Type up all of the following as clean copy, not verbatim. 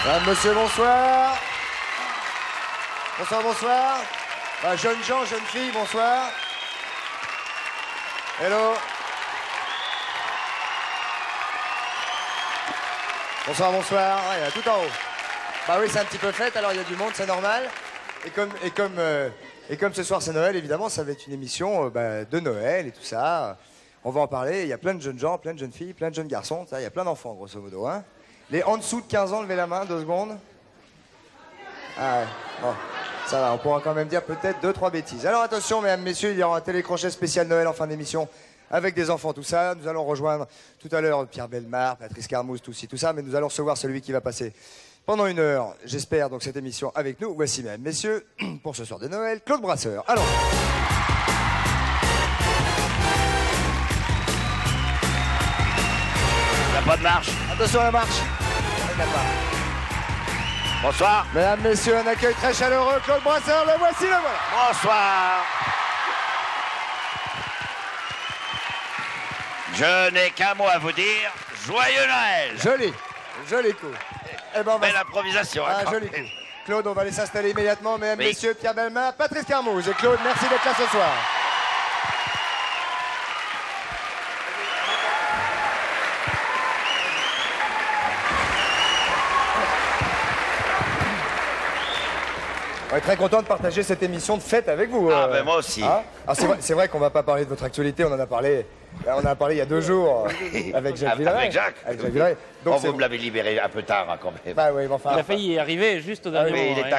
Madame, monsieur, bonsoir. Bonsoir, bonsoir. Jeunes gens, jeunes filles, bonsoir. Hello. Bonsoir, bonsoir. Il y en a tout en haut. Bah oui, c'est un petit peu fête, alors il y a du monde, c'est normal. Et comme ce soir c'est Noël, évidemment, ça va être une émission de Noël et tout ça. On va en parler. Il y a plein de jeunes gens, plein de jeunes filles, plein de jeunes garçons. Il y a plein d'enfants, grosso modo. Hein. Les en dessous de 15 ans, levez la main, 2 secondes. Ah ouais, bon, ça va, on pourra quand même dire peut-être 2-3 bêtises. Alors attention, mesdames, messieurs, il y aura un télécrochet spécial Noël en fin d'émission avec des enfants, tout ça. Nous allons rejoindre tout à l'heure Pierre Bellemare, Patrice Carmouze, tout ça, mais nous allons recevoir celui qui va passer pendant 1 heure, j'espère, donc cette émission avec nous. Voici, mesdames, messieurs, pour ce soir de Noël, Claude Brasseur. Alors. Il n'y a pas de marche. Attention à la marche. Bonsoir. Mesdames, messieurs, un accueil très chaleureux. Claude Brasseur, le voici, le voilà. Bonsoir. Je n'ai qu'un mot à vous dire. Joyeux Noël. Joli. Joli coup. Eh ben, belle improvisation. Ah, joli coup. Claude, on va aller s'installer immédiatement. Mesdames, messieurs, Pierre Bellemare, Patrice Carmouze. Et Claude, merci d'être là ce soir. On est très content de partager cette émission de fête avec vous. Ah, ben moi aussi. Hein, c'est vrai qu'on ne va pas parler de votre actualité, on en a parlé il y a 2 jours avec Jacques Villeray. Avec Jacques. Villeray. Donc vous me l'avez libéré un peu tard hein, quand même. Bah oui, bon, enfin, il a failli y arriver juste au dernier moment. Il est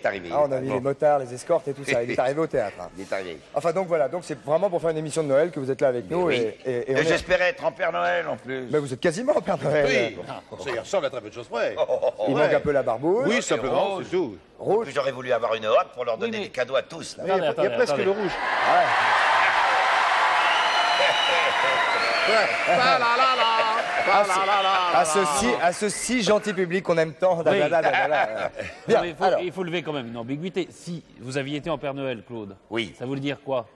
arrivé. Ah, on a vu les motards, les escortes et tout ça. Il est arrivé au théâtre. Hein. Il est arrivé. Enfin donc voilà, donc c'est vraiment pour faire une émission de Noël que vous êtes là avec nous. Oui. Et j'espérais être en Père Noël en plus. Mais vous êtes quasiment en Père Noël. Oui, ça y ressemble à très peu de choses près. Il manque un peu la barbouille. Oui, simplement, c'est tout. Rouge. J'aurais voulu avoir une hotte pour leur donner des cadeaux à tous. Là. Il y a presque le rouge. Ouais. À ce si gentil public qu'on aime tant. Oui. Bien, il faut lever quand même une ambiguïté. Si vous aviez été en Père Noël, Claude, oui. Ça voulait dire quoi?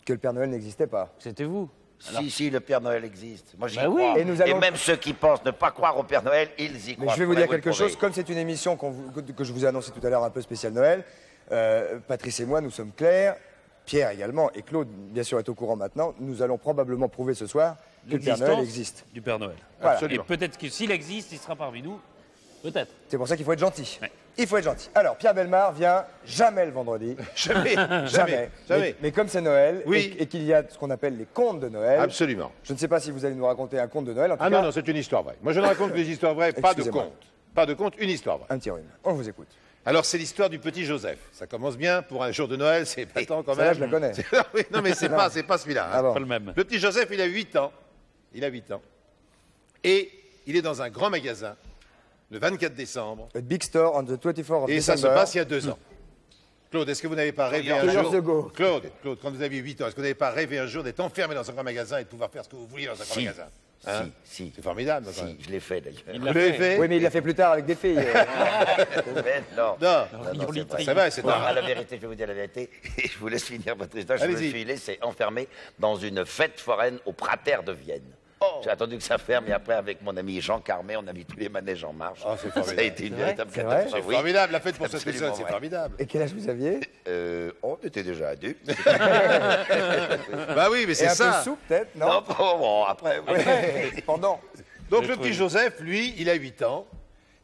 Que le Père Noël n'existait pas. C'était vous. Alors... Si, le Père Noël existe. Moi, j'y oui. crois. Et même ceux qui pensent ne pas croire au Père Noël, ils y croient. Mais je vais vous dire quelque chose. Comme c'est une émission que je vous ai annoncée tout à l'heure un peu spéciale Noël, Patrice et moi, nous sommes clairs. Pierre également, et Claude, bien sûr, est au courant maintenant. Nous allons probablement prouver ce soir que le Père Noël existe. Du Père Noël. Voilà. Et peut-être que s'il existe, il sera parmi nous. Peut-être. C'est pour ça qu'il faut être gentil. Ouais. Il faut être gentil. Alors, Pierre Bellemare vient jamais le vendredi. Jamais. Mais comme c'est Noël, oui. et qu'il y a ce qu'on appelle les contes de Noël. Absolument. Je ne sais pas si vous allez nous raconter un conte de Noël. En tout cas, non, c'est une histoire vraie. Moi, je ne raconte que des histoires vraies, pas de contes. Pas de contes, une histoire vraie. Un petit rhume. On vous écoute. Alors, c'est l'histoire du petit Joseph. Ça commence bien pour un jour de Noël, c'est épatant quand même. Ça, je la connais. Oui, non, mais c'est pas celui-là. Hein. Ah bon. Pas le même. Le petit Joseph, il a 8 ans. Et il est dans un grand magasin, le 24 décembre. A big store on the 24th of Et ça December. se passe il y a 2 ans. Claude, est-ce que vous n'avez pas rêvé un jour... Claude, quand vous aviez 8 ans, est-ce que vous n'avez pas rêvé un jour d'être enfermé dans un grand magasin et de pouvoir faire ce que vous vouliez dans un grand magasin? Hein? Si. C'est formidable. Si, je l'ai fait d'ailleurs. Vous l'avez fait? Oui, mais il l'a fait plus tard avec des filles. Non, ça va, c'est à la vérité, je vais vous dire la vérité. Je vous laisse finir votre histoire. Je me suis laissé enfermer dans une fête foraine au Prater de Vienne. J'ai attendu que ça ferme et après, avec mon ami Jean Carmet, on a mis tous les manèges en marche. Oh, c'est formidable. Ça a été une véritable catastrophe. C'est formidable, la fête pour cette personne, c'est formidable. Et quel âge vous aviez? On était déjà adultes. Bah oui, mais c'est ça. Et un peu sous, peut-être, non? Non, bon, après, oui. Pendant. Donc le petit Joseph, lui, il a 8 ans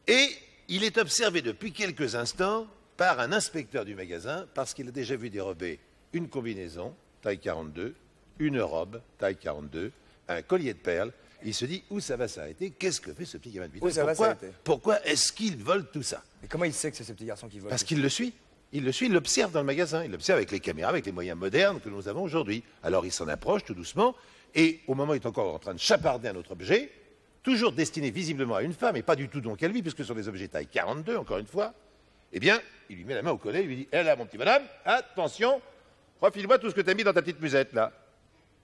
et il est observé depuis quelques instants par un inspecteur du magasin parce qu'il a déjà vu dérober une combinaison, taille 42, une robe, taille 42, un collier de perles. Il se dit, où ça va s'arrêter? Qu'est-ce que fait ce petit gamin de 8 ans? Où ça va s'arrêter? Pourquoi est-ce qu'il vole tout ça? Mais comment il sait que c'est ce petit garçon qui vole? Parce qu'il le suit. Il l'observe dans le magasin. Il l'observe avec les caméras, avec les moyens modernes que nous avons aujourd'hui. Alors il s'en approche tout doucement et au moment où il est encore en train de chaparder un autre objet, toujours destiné visiblement à une femme et pas du tout donc à lui, puisque ce sont des objets taille 42, encore une fois, eh bien, il lui met la main au collet, il lui dit, hé là, mon petit madame, attention, refile-moi tout ce que tu as mis dans ta petite musette, là.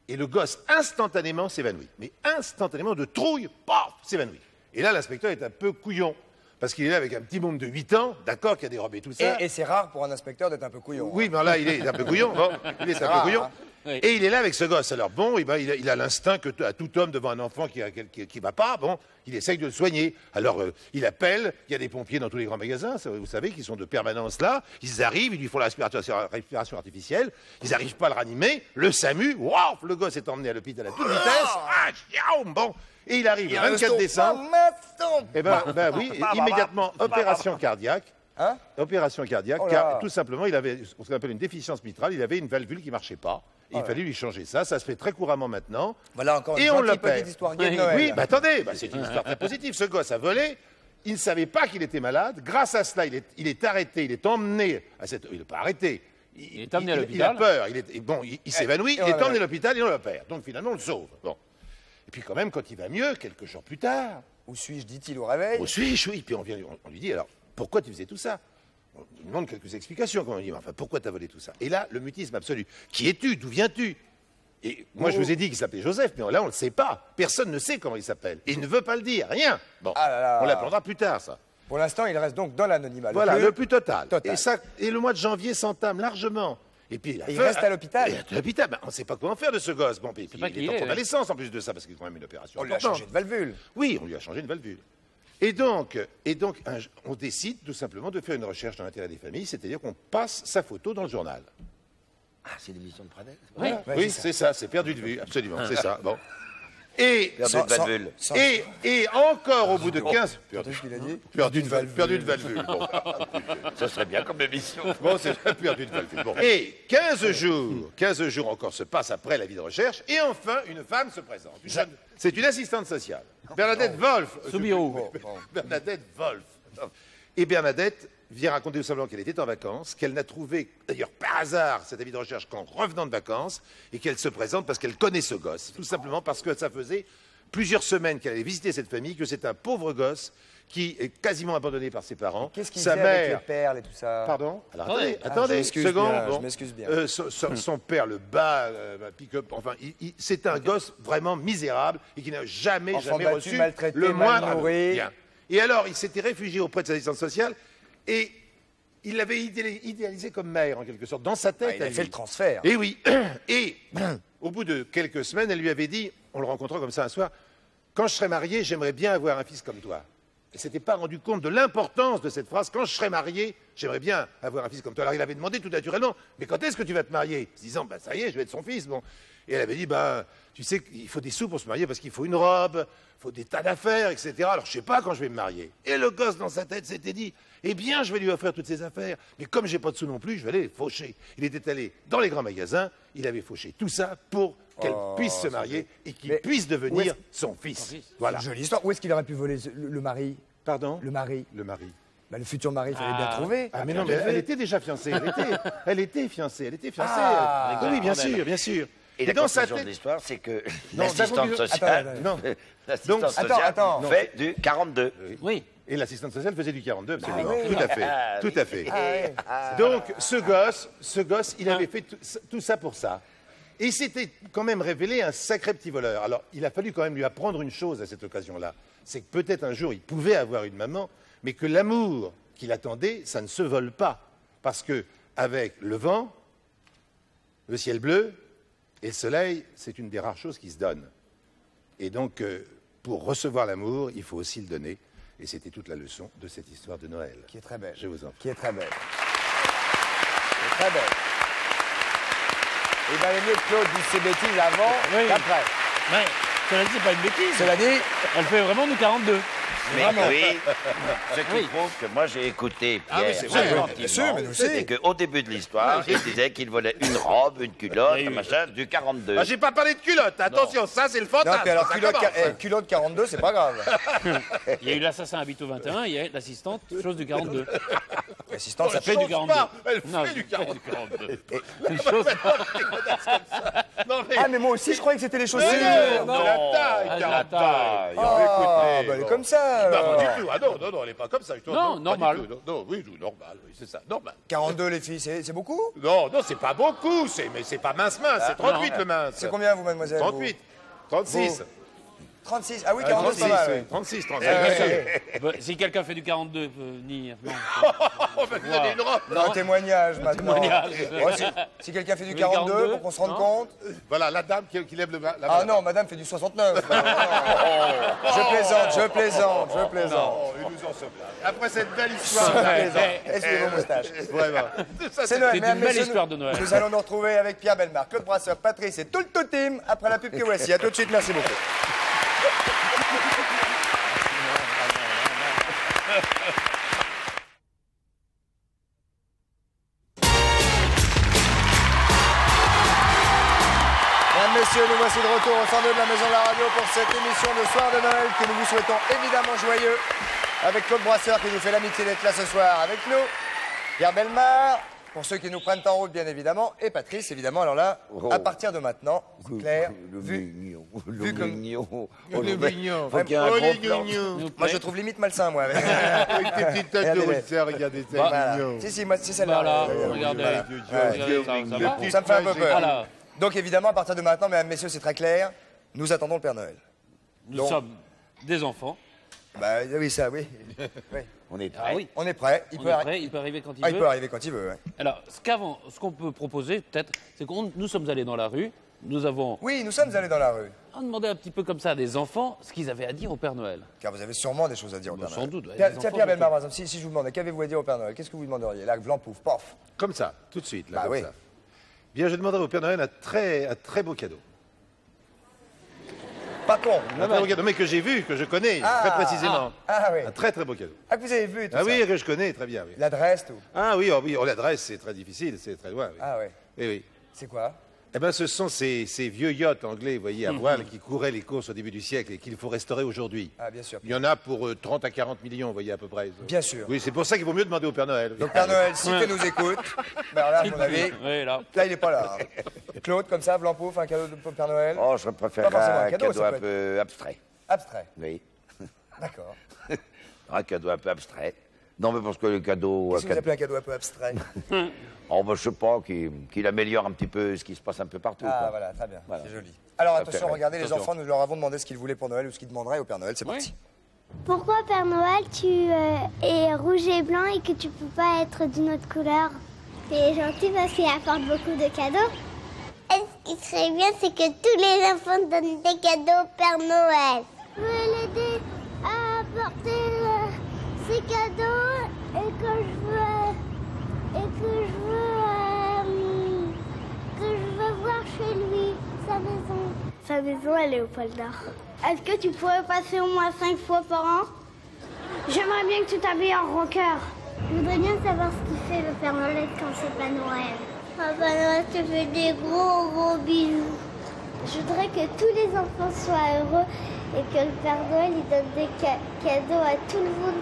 Et le gosse, instantanément, s'évanouit. Mais instantanément, de trouille, paf, s'évanouit. Et là, l'inspecteur est un peu couillon. Parce qu'il est là avec un petit môme de 8 ans, d'accord, qui a dérobé tout ça. Et c'est rare pour un inspecteur d'être un peu couillon. Oui, mais là, il est un peu couillon. Bon, il est un peu couillon. Hein. Oui. Et il est là avec ce gosse. Alors bon, il a l'instinct que à tout homme devant un enfant qui va pas, bon, il essaye de le soigner. Alors il appelle, il y a des pompiers dans tous les grands magasins, vous savez, qui sont de permanence là. Ils arrivent, ils lui font la respiration artificielle, ils n'arrivent pas à le ranimer. Le SAMU, waouh, le gosse est emmené à l'hôpital à toute vitesse. Ah, chiaou, bon. Et il arrive le 24 décembre. Et ben oui, immédiatement, opération cardiaque. Hein? Opération cardiaque, Oh là. car tout simplement, il avait ce qu'on appelle une déficience mitrale, il avait une valvule qui ne marchait pas. Et il fallait lui changer ça. Ça se fait très couramment maintenant. Voilà encore Et une on gentille l'appelle. petite histoire gay de Noël. Oui, attendez, c'est une histoire très positive. Ce gosse a volé. Il ne savait pas qu'il était malade. Grâce à cela, il est arrêté, il est emmené à cette. Il n'est pas arrêté. Il est emmené à Il l'hôpital. a peur. Il s'évanouit. Et Il est on emmené à l'hôpital et on l'opère. Donc finalement, on le sauve. Bon. Et puis quand même, quand il va mieux, quelques jours plus tard, Où suis-je, dit-il au réveil? où suis-je? Oui. Puis on lui dit alors, pourquoi tu faisais tout ça? On lui demande quelques explications. Quand on lui dit, enfin, pourquoi tu as volé tout ça? Et là, le mutisme absolu. Qui es-tu? D'où viens-tu? Et moi, je vous ai dit qu'il s'appelait Joseph, mais là, on ne le sait pas. Personne ne sait comment il s'appelle. Et il ne veut pas le dire, rien. Bon, Ah là là. on l'apprendra plus tard, ça. Pour l'instant, il reste donc dans l'anonymat. Voilà, le plus total. Total. Et le mois de janvier s'entame largement. Et puis, Et il reste à l'hôpital. Il reste à l'hôpital. Ben, on ne sait pas comment faire de ce gosse. Bon, puis, pas il qui est en il est, convalescence en plus de ça, parce qu'il y a quand même une opération On lui a importante. changé de valvule. Oui, on lui a changé une valvule. Et donc on décide tout simplement de faire une recherche dans l'intérêt des familles, c'est-à-dire qu'on passe sa photo dans le journal. Ah, c'est l'émission de Pradel. Oui. Ouais, Oui, c'est c'est ça, c'est perdu de vue, absolument, c'est ça. Bon. Et, Perdu de valvule. et encore au bout de 15... Perdu ce qu'il a dit. Perdu de valvule. Bon. Ce serait bien comme émission. Bon, c'est perdu de valvule. Bon. Et 15 jours encore se passent après la vie de recherche, et enfin, une femme se présente. C'est une assistante sociale. Bernadette Wolf. Soubirous. Bernadette Wolf. Et Bernadette vient raconter tout simplement qu'elle était en vacances, qu'elle n'a trouvé, d'ailleurs par hasard, cet avis de recherche qu'en revenant de vacances, et qu'elle se présente parce qu'elle connaît ce gosse. Tout simplement parce que ça faisait plusieurs semaines qu'elle allait visiter cette famille, que c'est un pauvre gosse qui est quasiment abandonné par ses parents. Qu'est-ce qu'il Sa faisait avec les mère... perles et tout ça? Pardon? Alors Ouais. attendez, je m'excuse seconde. bien, bon. je m'excuse bien. Son père le bat, pick-up, enfin, c'est un gosse vraiment misérable et qui n'a jamais Enfant battu, reçu maltraité, le mal moindre nourri. bien. Et alors, il s'était réfugié auprès de sa assistante sociale et il l'avait idéalisé comme mère, en quelque sorte, dans sa tête. Ah, il a à fait lui. le transfert. Et oui. Et au bout de quelques semaines, elle lui avait dit, on le rencontra comme ça un soir, quand je serai marié, j'aimerais bien avoir un fils comme toi. Elle ne s'était pas rendu compte de l'importance de cette phrase. Quand je serai marié, j'aimerais bien avoir un fils comme toi. Alors il avait demandé tout naturellement, mais quand est-ce que tu vas te marier? Se disant, bah, ça y est, je vais être son fils. Bon. Et elle avait dit, bah, tu sais qu'il faut des sous pour se marier parce qu'il faut une robe, il faut des tas d'affaires, etc. Alors je ne sais pas quand je vais me marier. Et le gosse dans sa tête s'était dit, eh bien, je vais lui offrir toutes ces affaires. Mais comme j'ai pas de sous non plus, je vais aller les faucher. Il était allé dans les grands magasins, il avait fauché tout ça pour qu'elle puisse se marier et qu'il Mais puisse où devenir est-ce- son fils. Son fils. Voilà. Jolie histoire. Où est-ce qu'il aurait pu voler le mari? Pardon? Le mari. Le mari. Bah, le futur mari, il fallait bien Ah. trouver. Ah mais non, mais elle était déjà fiancée. Elle était fiancée. Ah. Oui, bien sûr, bien sûr. Et la dans sa conclusion de tête... l'histoire, c'est que Non, l'assistante la conclusion- sociale, Attends, Non. l'assistante Donc, sociale attends. fait du 42. Oui. Et l'assistante sociale faisait du 42, absolument. oui. Tout à fait. Ah, Tout oui. à fait. Ah, ouais. Donc, ce gosse, il avait fait tout ça pour ça. Et il s'était quand même révélé un sacré petit voleur. Alors, il a fallu quand même lui apprendre une chose à cette occasion-là. C'est que peut-être un jour, il pouvait avoir une maman, mais que l'amour qu'il attendait, ça ne se vole pas. Parce que, avec le vent, le ciel bleu et le soleil, c'est une des rares choses qui se donnent. Et donc, pour recevoir l'amour, il faut aussi le donner. Et c'était toute la leçon de cette histoire de Noël. Qui est très belle. Je vous en prie. Qui est très belle. Qui est très belle. Il valait mieux que Claude dise ses bêtises avant Oui. qu'après. Mais cela dit, c'est pas une bêtise. Cela dit, Elle fait vraiment du 42. Mais Vraiment. oui, ce qui Oui. prouve que moi j'ai écouté Ah oui, Pierre c'est vrai, attentivement, bien sûr, mais nous aussi. et qu'au début de l'histoire, il disait qu'il volait une robe, une culotte, un machin, du 42. Ah, j'ai pas parlé de culotte, attention, ça c'est le non, fantasme. puis alors ça culotte, commence. culotte 42, c'est pas grave. Il y a eu l'assassin habite au 21, il y a l'assistante, chose du 42. L'assistante Ça fait change du 42. pas, elle Non, fait du 42. 42. Une chose... Non, mais... Ah, mais moi aussi, je croyais que c'était les chaussures. Mais non, non. c'est la taille, Ah, 40 la taille. Ah, Écoutez, bah, elle est bon. comme ça. Non, alors. pas du tout. Ah non, elle est pas comme ça. Non, pas normal. du tout. Non, oui, normal, oui, c'est ça, normal. 42, les filles, c'est beaucoup? Non, c'est pas beaucoup, mais c'est pas mince, c'est 38 non. le mince. C'est combien, vous, mademoiselle? vous 38, 36. 36. Ah oui, 42, c'est pas mal. Ouais. 36, 36. Si quelqu'un fait du 42, il peut venir. Non, Vous avez le droit. Non, témoignage maintenant. témoignage. Oh, si quelqu'un fait du 42, pour qu'on se rende compte. Voilà, la dame qui lève la main. Ah non, madame fait du 69. Je plaisante. Oh, ils nous en sommes là. Après cette belle histoire. Essuyez vos moustaches. Vraiment. C'est Noël. C'est Mesdames, une belle messieurs, histoire de Noël. Nous allons nous retrouver avec Pierre Bellemare, Claude Brasseur, Patrice et tout le team après la pub que voici. À tout de suite, merci beaucoup. Mesdames, messieurs, nous voici de retour au centre de la Maison de la Radio pour cette émission de soir de Noël que nous vous souhaitons évidemment joyeux avec Claude Brasseur qui nous fait l'amitié d'être là ce soir avec nous, Pierre Bellemare, pour ceux qui nous prennent en route bien évidemment, et Patrice évidemment. Alors là, à partir de maintenant, c'est clair, vu comme... Le mignon. Faut qu'il y ait un gros plan. Moi je trouve limite malsain moi. Avec tes petites têtes de rousseur, regardez ça. Voilà. Si, moi c'est celle-là. Voilà, regardez. Ça me fait un peu peur. Voilà. Donc évidemment, à partir de maintenant, mesdames, messieurs, c'est très clair, nous attendons le Père Noël. Nous sommes des enfants. Bah oui, ça, oui. On est Ah prêts. oui. On est prêt. Il peut arriver quand il Ah, veut. il peut arriver quand il veut, ouais. Alors, ce qu'on peut proposer, peut-être, c'est que nous sommes allés dans la rue, nous avons Oui, nous sommes allés dans la rue. demandé un petit peu comme ça à des enfants ce qu'ils avaient à dire au Père Noël. Car vous avez sûrement des choses à dire au Père Noël. Sans doute. Tiens, les Pierre enfants, Bellemare, par exemple, si je vous demandais, qu'avez-vous à dire au Père Noël? Qu'est-ce que vous demanderiez? Là, blanc, pouf, pof. Comme ça, tout de suite, là, Bah comme oui. ça. Bien, je demanderai au Père Noël un très beau cadeau. Pas con. Un très beau cadeau, mais que j'ai vu, que je connais, très précisément. Ah oui. Un très beau cadeau. Ah, que vous avez vu et tout Ah ça. oui, que je connais très bien, oui. L'adresse, tout. Ah oui, l'adresse, c'est très difficile, c'est très loin. Oui. Ah oui. Oui, oui. C'est quoi? Eh bien, ce sont ces vieux yachts anglais, vous voyez, à voile, qui couraient les courses au début du siècle et qu'il faut restaurer aujourd'hui. Ah, bien sûr. Il y en a pour 30 à 40 millions, vous voyez, à peu près. Bien sûr. Oui, c'est pour ça qu'il vaut mieux demander au Père Noël. Donc, Père Noël, si tu nous écoutes, ben là, à mon avis, Oui, là. là, il n'est pas là. Claude, comme ça, blanc, pouf, un cadeau de Père Noël? Oh, je Pas préfère forcément un un cadeau, cadeau ça un peut peu abstrait. Abstrait. Oui. D'accord. Un cadeau un peu abstrait. Non, mais parce que le cadeau. Qu'est-ce que vous appelez un cadeau un peu abstrait? Oh, ben, je sais pas, qu'il améliore un petit peu ce qui se passe un peu partout. Ah, quoi. voilà, très bien. Voilà. C'est joli. Alors, Ça attention, fait- regardez, les attention. enfants, nous leur avons demandé ce qu'ils voulaient pour Noël ou ce qu'ils demanderaient au Père Noël. C'est parti. Pourquoi Père Noël tu es rouge et blanc et que tu peux pas être d'une autre couleur? C'est gentil parce qu'il apporte beaucoup de cadeaux. Et ce qui serait bien, c'est que tous les enfants donnent des cadeaux au Père Noël. Je veux l'aider à apporter ses cadeaux et que je veux voir chez lui sa maison. Sa maison, elle est au pôle Nord. Est-ce que tu pourrais passer au moins 5 fois par an? J'aimerais bien que tu t'habilles en rocker. Je voudrais bien savoir ce qu'il fait le Père Noël quand c'est pas Noël. Papa Noël te fait des gros bisous. Je voudrais que tous les enfants soient heureux et que le Père Noël il donne des cadeaux à tout le monde.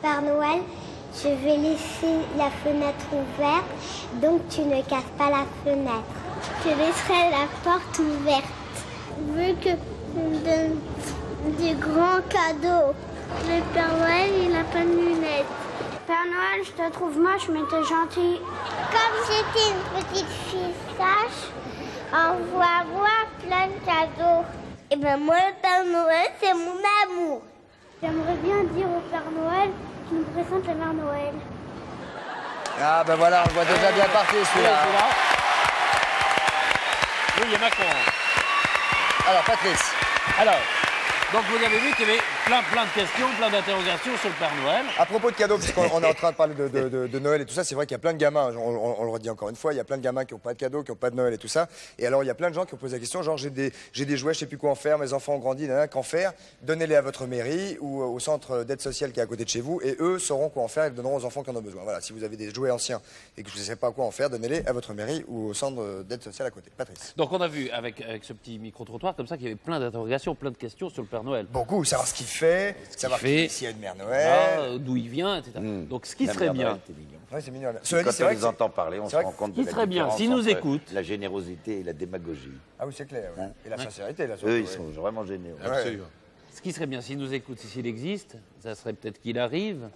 Père Noël, je vais laisser la fenêtre ouverte, donc tu ne casses pas la fenêtre. Je laisserai la porte ouverte. Je veux que tu me donnes des grands cadeaux. Le Père Noël, il n'a pas de lunettes. Père Noël, je te trouve moche, mais t'es gentil. Comme j'étais une petite fille sage, envoie-moi plein de cadeaux. Et ben moi, le Père Noël, c'est mon amour. J'aimerais bien dire au Père Noël qu'il nous présente la Mère Noël. Ah, ben voilà, on le voit déjà bien parti celui-là. Oui, il y en a qu'on... Alors, Patrice. Alors, donc vous avez vu qu'il y avait plein de questions, plein d'interrogations sur le Père Noël. À propos de cadeaux, puisqu'on est en train de parler de Noël et tout ça, c'est vrai qu'il y a plein de gamins, on le redit encore une fois, il y a plein de gamins qui n'ont pas de cadeaux, qui n'ont pas de Noël et tout ça. Et alors, il y a plein de gens qui ont posé la question, genre, j'ai des jouets, je sais plus quoi en faire, mes enfants ont grandi, qu'en faire? Donnez-les à votre mairie ou au centre d'aide sociale qui est à côté de chez vous, et eux sauront quoi en faire et le donneront aux enfants qui en ont besoin. Voilà, si vous avez des jouets anciens et que vous ne savez pas quoi en faire, donnez-les à votre mairie ou au centre d'aide sociale à côté. Patrice. Donc on a vu avec ce petit micro-trottoir comme ça qu'il y avait plein d'interrogations, plein de questions sur le Père Noël. Beaucoup, savoir ce qu'il fait, savoir fait. s'il y a une mère Noël. D'où il vient, etc. Donc ce qui La serait mère bien, Noël, t'es mignon. Ouais, c'est mignon. Cela dit, Quand c'est on vrai les que entend parler, on c'est se vrai rend que- compte qui de la serait bien, différence s'ils nous entre écoutent. la générosité et la démagogie. Ah oui, c'est clair. Ouais. Hein? Et la sincérité, là. Eux, surtout, ils ouais. sont vraiment généreux. Ouais. Absolument. ce qui serait bien s'il nous écoute, s'il existe, ça serait peut-être qu'il arrive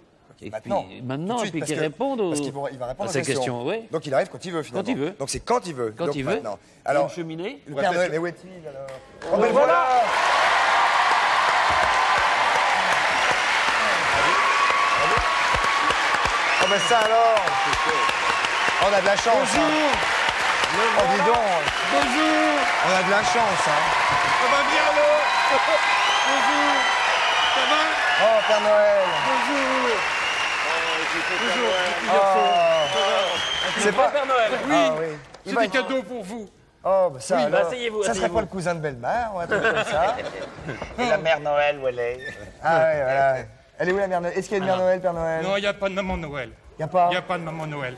Maintenant. Maintenant, Tout de et suite, puis parce qu'il que- réponde Parce qu'il va répondre à ces ces questions. questions. Oui. Donc il arrive quand il veut finalement. Quand il veut. Donc c'est quand il veut. Quand Donc il veut. maintenant. Alors, Alors, une cheminée. le Père Noël, mais où est-il alors? Oh, ben voilà. Oh ben ça alors. On a de la chance. Bonjour. Oh dis donc. Bonjour. On a de la chance. Hein. Ça va bien alors? Bonjour. Ça va? Oh Père Noël. Bonjour. C'est pas Père Noël. Oui, Ah oui. Il j'ai va des être- cadeaux pour vous. Oh bah ça alors. asseyez-vous, Ça serait asseyez-vous. pas le cousin de Bellemare ou un truc comme ça? Et la mère Noël, où elle est? Ah ouais voilà. Elle est où la mère Noël? Est-ce qu'il y a une mère Noël, Père Noël? Non, il n'y a pas de maman Noël. Y a pas. Il n'y a pas de maman Noël.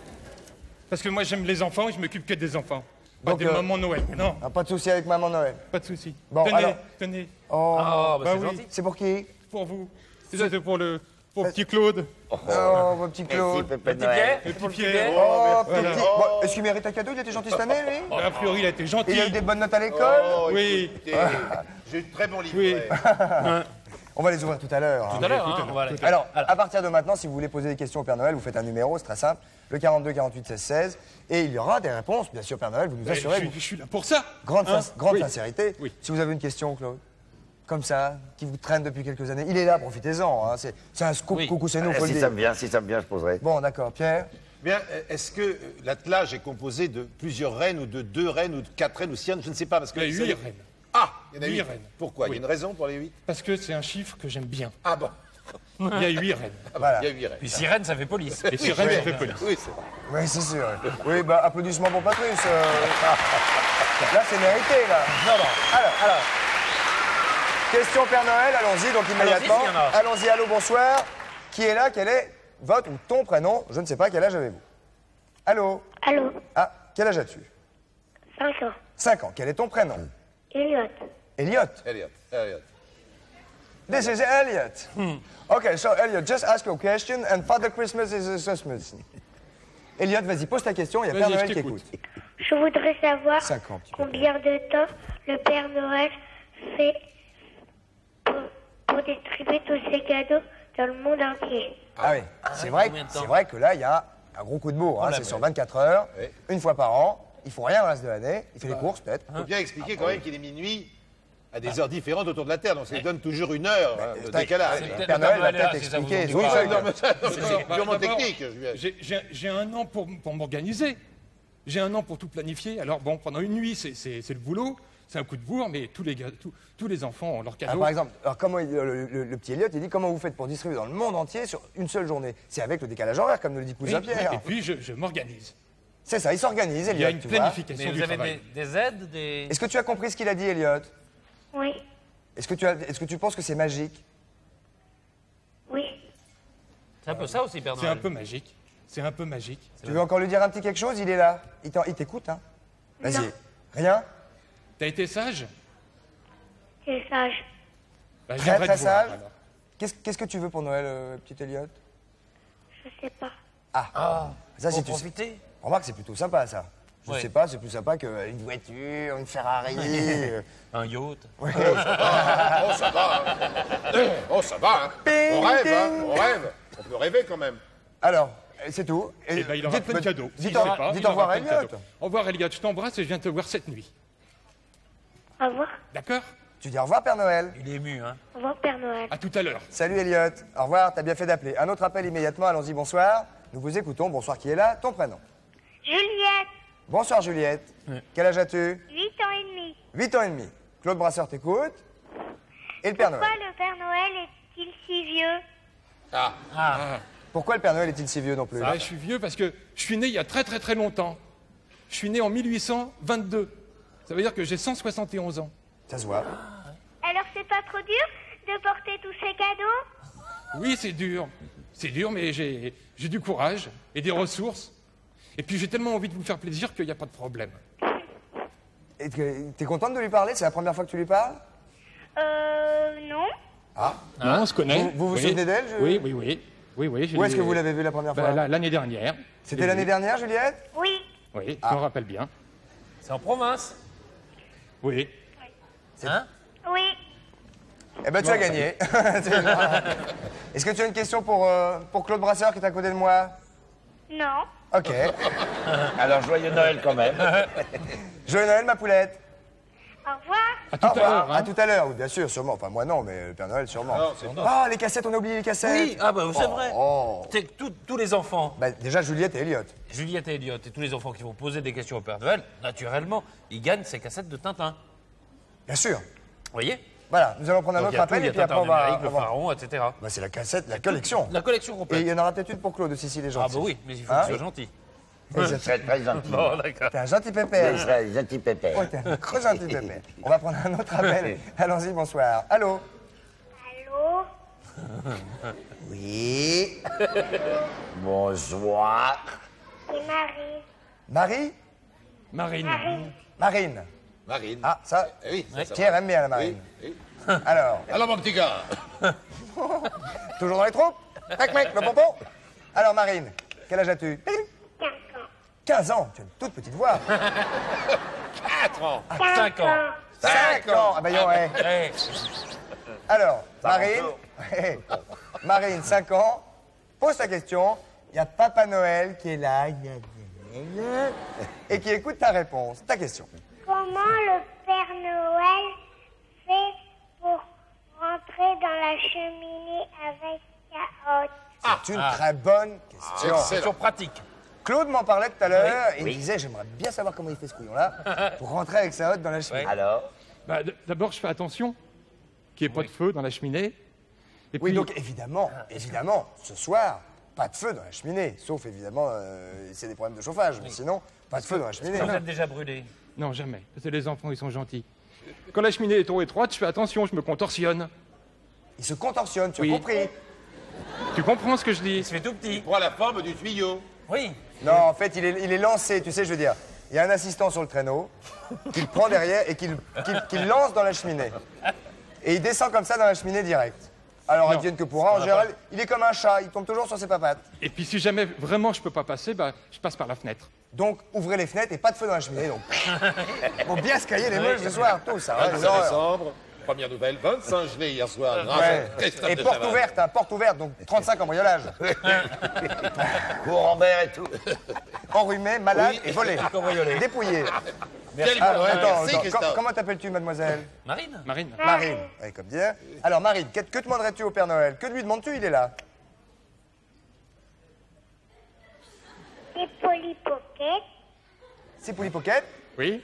Parce que moi, j'aime les enfants et je m'occupe que des enfants. Pas Donc, de maman Noël. Non, Ah, pas de souci avec maman Noël. pas de souci. Bon, tenez, alors. tenez, Oh. Ah, bah, Bah c'est oui. gentil. C'est pour qui? pour vous. C'est pour le petit Claude. Oh, mon petit Merci, Claude. Pépé Petit Noël. Pierre. Le petit Pierre. Oh, Voilà. petit. Bon, est-ce qu'il mérite un cadeau? Il était gentil cette année, lui? A priori, il a été Et gentil. il a eu des bonnes notes à l'école? Oh, Oui. écoutez, j'ai eu de très bons livres. Oui. On va les ouvrir tout à l'heure. hein. Tout à l'heure, hein, on va aller. Alors, à partir de maintenant, si vous voulez poser des questions au Père Noël, vous faites un numéro, c'est très simple, le 42 48 16 16, et il y aura des réponses, bien sûr, Père Noël, vous nous Mais assurez. je suis là pour ça. Grande, Hein? grande Oui. sincérité. Oui. Si vous avez une question, Claude, comme ça, qui vous traîne depuis quelques années, il est là, profitez-en. Hein. C'est un scoop, Oui. coucou, c'est nous, Ah, faut le si dire. ça me vient, je poserai. Bon, d'accord, Pierre. Bien, est-ce que l'attelage est composé de plusieurs reines ou de 2 reines ou de 4 reines ou 6 reines? Je ne sais pas parce que. Il y a 8 reines. Ah, il y en a 8 8 reines. Pourquoi? Oui. Il y a une raison pour les 8? Parce que c'est un chiffre que j'aime bien. Ah bon. Il y a 8 reines. Ah bon, Voilà. il y a 8 reines. Puis sirène, ça fait police. Et sirène, ça fait police. Oui, c'est vrai. Oui, c'est sûr. Oui, bah, applaudissements pour Patrice. Là, c'est mérité, là. Non, non. Alors. Question Père Noël, allons-y, donc immédiatement. s'il y en a. Allons-y, allô, bonsoir. Qui est là? Quel est votre ou ton prénom? Je ne sais pas, quel âge avez-vous? Allô? Allô, Ah, quel âge as-tu? 5 ans. 5 ans. Quel est ton prénom? Elliot. Elliot. Elliot. This is Elliot. Okay, so Elliot, just ask your question and Father Christmas is a Christmas. Elliot, vas-y, pose ta question, il y a Vas-y, Père je Noël qui t'écoute. écoute. Je voudrais savoir 5 ans, petit peu. combien de temps le Père Noël fait pour distribuer tous ses cadeaux dans le monde entier. Ah oui, combien de temps c'est vrai que là, il y a un gros coup de bourre. Hein, c'est sur 24 heures, Oui. une fois par an. Il faut rien le reste de l'année. Il fait les courses, peut-être. Il faut bien expliquer quand même qu'il est minuit à des heures différentes autour de la Terre, donc ça lui donne toujours une heure de décalage. peut-être Père le Noël va Père Noël, peut-être si ça vous expliquer. ennuie Oui, pas. oui, Non, mais ça, c'est purement D'abord, technique. J'ai un an pour m'organiser. J'ai un an pour tout planifier. Alors bon, pendant une nuit, c'est le boulot. C'est un coup de bourre, mais tous les enfants ont leur Ah, cadeau. par exemple, alors comment le petit Elliot, il dit comment vous faites pour distribuer dans le monde entier sur une seule journée? C'est avec le décalage horaire, comme nous le dit Oui, cousin Pierre. et puis je m'organise. C'est ça, il s'organise, Il y a Elliot, une tu vois. planification Mais vous du avez travail. des aides, des... Est-ce que tu as compris ce qu'il a dit, Elliot? Oui, Est-ce que tu penses que c'est magique? oui. C'est un peu ça aussi, Père C'est Noël. un peu magique. C'est un peu magique. Tu veux encore lui dire un petit quelque chose? Il est là. Il t'écoute, hein? Vas-y. Non. Rien? T'as été sage? C'est sage. Bah, je Très, viendrai très te voir, sage. alors. Qu'est-ce que tu veux pour Noël, petit Elliot? Je sais pas. Ah, ça, Pour si tu sais. profiter. Remarque, c'est plutôt sympa, ça. Je Ouais. sais pas, c'est plus sympa qu'une voiture, une Ferrari. Un yacht. Oh, ça va. Oh, ça va. Hein. Ping, On rêve, hein. ding. On rêve. On peut rêver quand même. Alors, c'est tout. Eh ben, il aura plein de cadeaux. Dites S'il au sait pas, dites il au aura revoir, plein de Elliot. cadeaux. Au revoir, Elliot. Je t'embrasse et je viens te voir cette nuit. Au revoir. D'accord? Tu dis au revoir, Père Noël. Il est ému, hein. Au revoir, Père Noël. À tout à l'heure. Salut, Elliot. Au revoir, t'as bien fait d'appeler. Un autre appel immédiatement, allons-y, bonsoir. Nous vous écoutons. Bonsoir, qui est là? Ton prénom. Juliette, Bonsoir, Juliette. Quel âge as-tu? 8 ans et demi. 8 ans et demi. Claude Brasseur t'écoute. Et le Père Pourquoi Noël. le Père Noël est-il si vieux? Pourquoi le Père Noël est-il si vieux non plus? Ah, je suis vieux parce que je suis né il y a très très très longtemps. Je suis né en 1822. Ça veut dire que j'ai 171 ans. Ça se voit. Alors c'est pas trop dur de porter tous ces cadeaux? Oui, c'est dur. C'est dur, mais j'ai du courage et des ressources. Et puis j'ai tellement envie de vous faire plaisir qu'il n'y a pas de problème. Et t'es contente de lui parler? C'est la première fois que tu lui parles? Non. Non, on se connaît. Vous vous Oui. souvenez d'elle, Oui, oui, oui. Oui, je Où est-ce l'ai- que vous l'avez vue la première Bah, fois? l'année dernière. C'était l'année dernière, Juliette? Oui. Oui, je me rappelle bien. C'est en province. Oui. Hein? Oui. Eh ben, tu as gagné. Est-ce que tu as une question pour Claude Brasseur qui est à côté de moi? Non. Ok. Alors, joyeux Noël quand même. Joyeux Noël, ma poulette. Au revoir. À tout Au à revoir. l'heure. À Hein. tout à l'heure, oui, bien sûr, sûrement. Enfin, moi non, mais le Père Noël, sûrement. Non, Ah, les cassettes, on a oublié les cassettes. Oui, ah bah c'est vrai. Oh. C'est que tous les enfants, Bah, déjà, Juliette et Elliot. Juliette et Elliot, et tous les enfants qui vont poser des questions au Père Noël, naturellement, ils gagnent ces cassettes de Tintin. Bien sûr. Vous voyez? Voilà, nous allons prendre un Donc, il y autre a tout, appel il y et a puis après, on Tintin va... numérique, le pharaon, etc. Bah, c'est la cassette, la collection. La collection Et complète. il y en aura peut-être une pour Claude aussi, s'il est Ah gentil. bah oui, mais il faut Hein? qu'il soit gentil. Très, très gentil. Bon, d'accord. T'es un gentil pépère. Très gentil pépère. Oh, t'es un trop gentil pépère. On va prendre un autre appel. Allons-y, bonsoir. Allô? Allô? Oui. Bonsoir. C'est Marie. Marie? Marine. Marine. Marine. Ah, ça, Eh oui, ça Pierre aime bien la marine. Oui. Alors, Alors, mon petit gars. toujours dans les troupes? Tac, mec, le pompon. Alors, Marine, quel âge as-tu? 5 ans. 15 ans. Tu as une toute petite voix. 4 ans. 5 ans. 5 ans. Ah, bah, yo, ouais. Eh, Alors, Marine, Marine, 5 ans, pose ta question. Il y a Papa Noël qui est là et qui écoute ta réponse. Ta question. Comment le Père Noël fait pour rentrer dans la cheminée avec carottes? C'est une très bonne question. question pratique. Claude m'en parlait tout à l'heure et il me disait j'aimerais bien savoir comment il fait ce couillon-là pour rentrer avec sa hotte dans la cheminée. Alors, Bah, d'abord, je fais attention qu'il n'y ait pas de feu dans la cheminée. Et Oui, puis, donc évidemment, ce soir, pas de feu dans la cheminée. Sauf évidemment, c'est des problèmes de chauffage. Mais sinon, pas de feu dans la cheminée. Vous êtes déjà brûlé. non, jamais. C'est les enfants, ils sont gentils. Quand la cheminée est trop étroite, je fais attention, je me contorsionne. Il se contorsionne, tu as Oui. compris? Tu comprends ce que je dis? Il se fait tout petit. Prends la forme du tuyau. Oui. Non, en fait, il est lancé, tu sais, je veux dire. Il y a un assistant sur le traîneau qu'il prend derrière et qu'il lance dans la cheminée. Et il descend comme ça dans la cheminée direct. Alors, Non, advienne que pourra, en général, il est comme un chat, il tombe toujours sur ses papates. Et puis si jamais vraiment je peux pas passer, bah, je passe par la fenêtre. Donc, ouvrez les fenêtres et pas de feu dans la cheminée. Donc, faut bien se cailler les meules ce soir, tout ça. 25 l'horreur. décembre. Première nouvelle, 25 gelés hier soir. grâce Ouais. à Christophe Et de porte Chavannes. ouverte, hein, porte ouverte, donc 35 cambriolages. courant vert et tout. Enrhumé, malade et volé. Cambriolé. Dépouillé. Quel Ah, Noël, attends, merci, attends. Christophe. Comment t'appelles-tu, mademoiselle? Marine. Marine. Marine. Oui, comme dire. Alors, Marine, que demanderais-tu au Père Noël? Que lui demandes-tu? Il est là. Des Polly Pocket, C'est Pouli Pocket. Oui.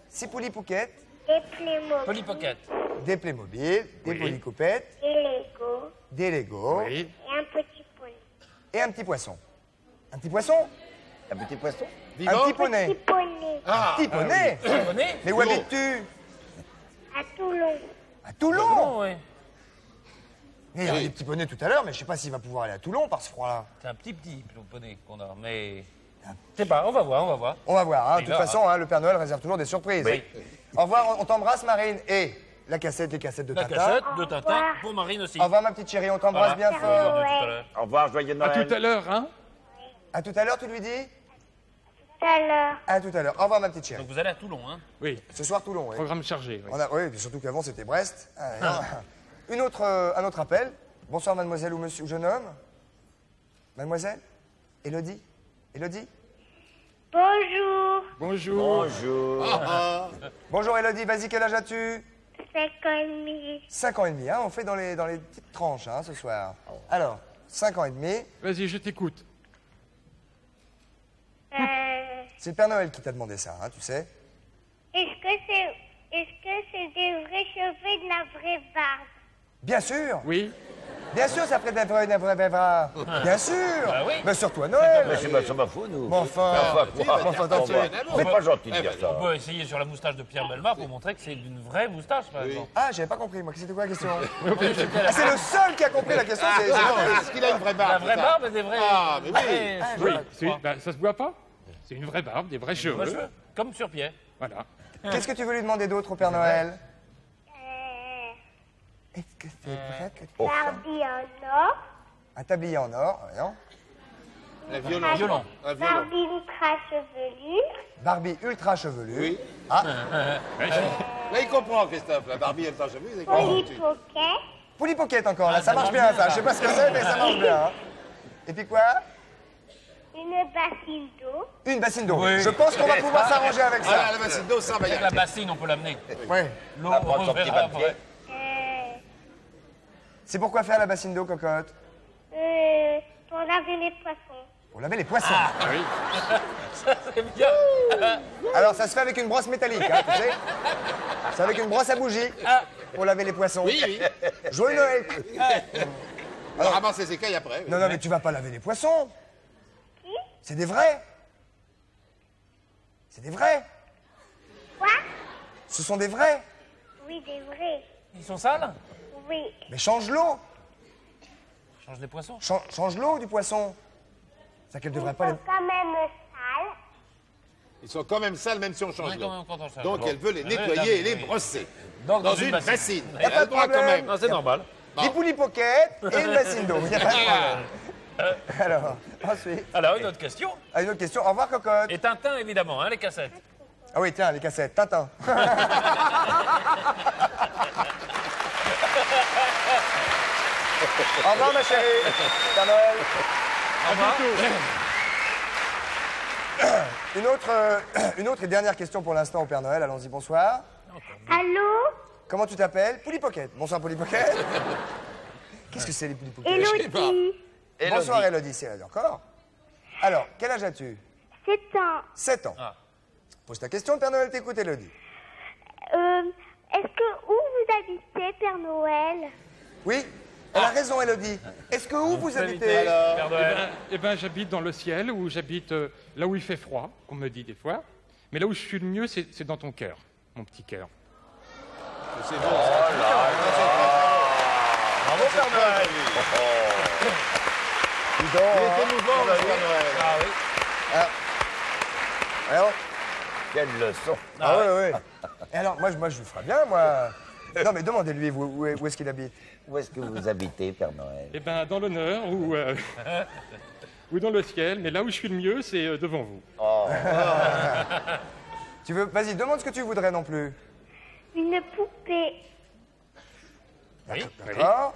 C'est Pouli Pocket. des Playmobil, Polly Pocket. Des Playmobil, des Oui. Pouli Coupettes, des Lego des Lego Oui. et un petit poney. et un petit poisson. Un petit poisson? Un petit poisson. Un Vivant. petit Petit poney. poney Un petit poney? Tu connais? Mais où habites-tu? à Toulon. À Toulon. Non, ouais. Mais il y a des petits poneys tout à l'heure, mais je sais pas s'il va pouvoir aller à Toulon par ce froid-là. C'est un petit poney qu'on a, mais... Je sais pas, on va voir, on va voir. On va voir, hein. De Il toute verra. façon, hein, le Père Noël réserve toujours des surprises. Oui. Au revoir, on t'embrasse, Marine. Et les cassettes de La Tintin. cassette de Au Tintin revoir. pour Marine aussi. Au revoir, ma petite chérie, on t'embrasse Voilà. bien On va fort. voir tout à l'heure. Au revoir, joyeux À Noël. tout à l'heure, hein? À tout à l'heure, tu lui dis? Tout à l'heure. À tout à l'heure. Au revoir, ma petite chérie. Donc vous allez à Toulon, hein? Oui. Ce soir, Toulon, oui. Programme chargé. Oui. Oui, surtout qu'avant, c'était Brest. Ah, non. Un autre appel. Bonsoir, mademoiselle ou monsieur ou jeune homme. Mademoiselle? Élodie? Élodie? Bonjour, Bonjour. Bonjour. Bonjour, Élodie. Vas-y, quel âge as-tu? 5 ans et demi. 5 ans et demi, hein. On fait dans les petites tranches, hein, ce soir. Alors, 5 ans et demi. Vas-y, je t'écoute. C'est le Père Noël qui t'a demandé ça, hein, tu sais. Est-ce que c'est des vrais cheveux et de la vraie barbe? Bien sûr. Oui. Bien sûr, ça ferait d'un vrai Bien sûr. Bah oui. Mais surtout à Noël. Mais c'est pas ça m'en fout, nous. Mais enfin. Enfin, attends, tu sais. C'est pas gentil de dire ça. On peut essayer sur la moustache de Pierre Bellemare pour montrer que c'est une vraie moustache, par exemple. Ah, j'avais pas compris, moi. C'était quoi la question? Ah, c'est le seul qui a compris la question. c'est- Est-ce qu'il a une vraie barbe? La vraie ça barbe et des vrais... Ah, mais oui. vrais Oui. cheveux. Bah, ça se voit pas? C'est une vraie barbe, des vrais Vrais cheveux. cheveux, comme sur Pierre. Voilà. Qu'est-ce que tu veux lui demander d'autre au Père Noël? Euh, Est-ce que c'est vrai que tu... Barbie en or, Un tablier en or, non? Un violon. Violon. Un violon. Barbie ultra chevelure, Barbie ultra chevelue. Oui. Ah, Ouais, Là, il comprend, Christophe. La Barbie, elle t'a jamais vu. Polly Pocket, Poulie pocket encore, là, ça marche bien, ça. Je sais pas ce que c'est, mais ça marche bien. Hein. Et puis quoi? Une bassine d'eau. Une bassine d'eau. Oui. Je pense qu'on va pouvoir s'arranger avec ça. Voilà, la bassine d'eau sans Avec la baguette. bassine, on peut l'amener. Ouais. L'eau, Va prendre on son petit verra papier. après. C'est pourquoi faire la bassine d'eau, cocotte? Pour laver les poissons. Pour laver les poissons. Ça, c'est bien. Alors, ça se fait avec une brosse métallique, hein, tu sais. C'est avec une brosse à bougie pour laver les poissons. Oui, oui. Joyeux Noël. Alors ramasse les écailles après. Non, non, mais tu vas pas laver les poissons. C'est des vrais. C'est des vrais. Quoi? Ce sont des vrais. Oui, des vrais. Ils sont sales? Oui. Mais change l'eau. Change les poissons. Change l'eau du poisson. C'est qu'elle devrait pas les... Quand même sale. Ils sont quand même sales, même si on change Ouais, l'eau. quand on change Donc l'eau. elle veut les Oui, nettoyer et les oui. brosser. Donc, Dans une bassine. Y a Elle pas a le de droit quand problème. même. Non, c'est normal. Des poulies pocket et une bassine d'eau. Y a pas de problème. Alors, ensuite... Alors, une autre question. Ah, une autre question. Au revoir, cocotte. Et Tintin, évidemment, hein, les cassettes. Ah oui, tiens, les cassettes. Tintin. Au revoir, ma chérie. Père Noël. Une autre et dernière question pour l'instant au Père Noël. Allons-y, bonsoir. Allô? Comment tu t'appelles? Poulie Pocket. Bonsoir, Poulie Pocket. Qu'est-ce que c'est, les Poulie Pocket? Elodie. Bonsoir, Elodie. C'est encore. Alors, quel âge as-tu? 7 ans. 7 ans. Ah. Pose ta question, Père Noël t'écoute, Elodie. Est-ce que où vous habitez, Père Noël? Oui, elle a raison, Elodie. Est-ce que où vous habitez? Père Noël. Eh ben, j'habite dans le ciel, où j'habite là où il fait froid, on me dit des fois. Mais là où je suis le mieux, c'est dans ton cœur, mon petit cœur. C'est bon, ça. Bravo, Père Noël. Dis donc, Il hein. est émouvant, le Père Noël. Ah oui. Alors, Quelle leçon. ah ouais, ouais. Et alors, moi, je le ferais bien, moi. Non, mais demandez-lui où est-ce qu'il habite. Où est-ce que vous habitez, Père Noël? Eh ben, dans l'honneur ou dans le ciel, mais là où je suis le mieux, c'est devant vous. Tu veux, vas-y, demande ce que tu voudrais non plus. Une poupée. Oui. D'accord.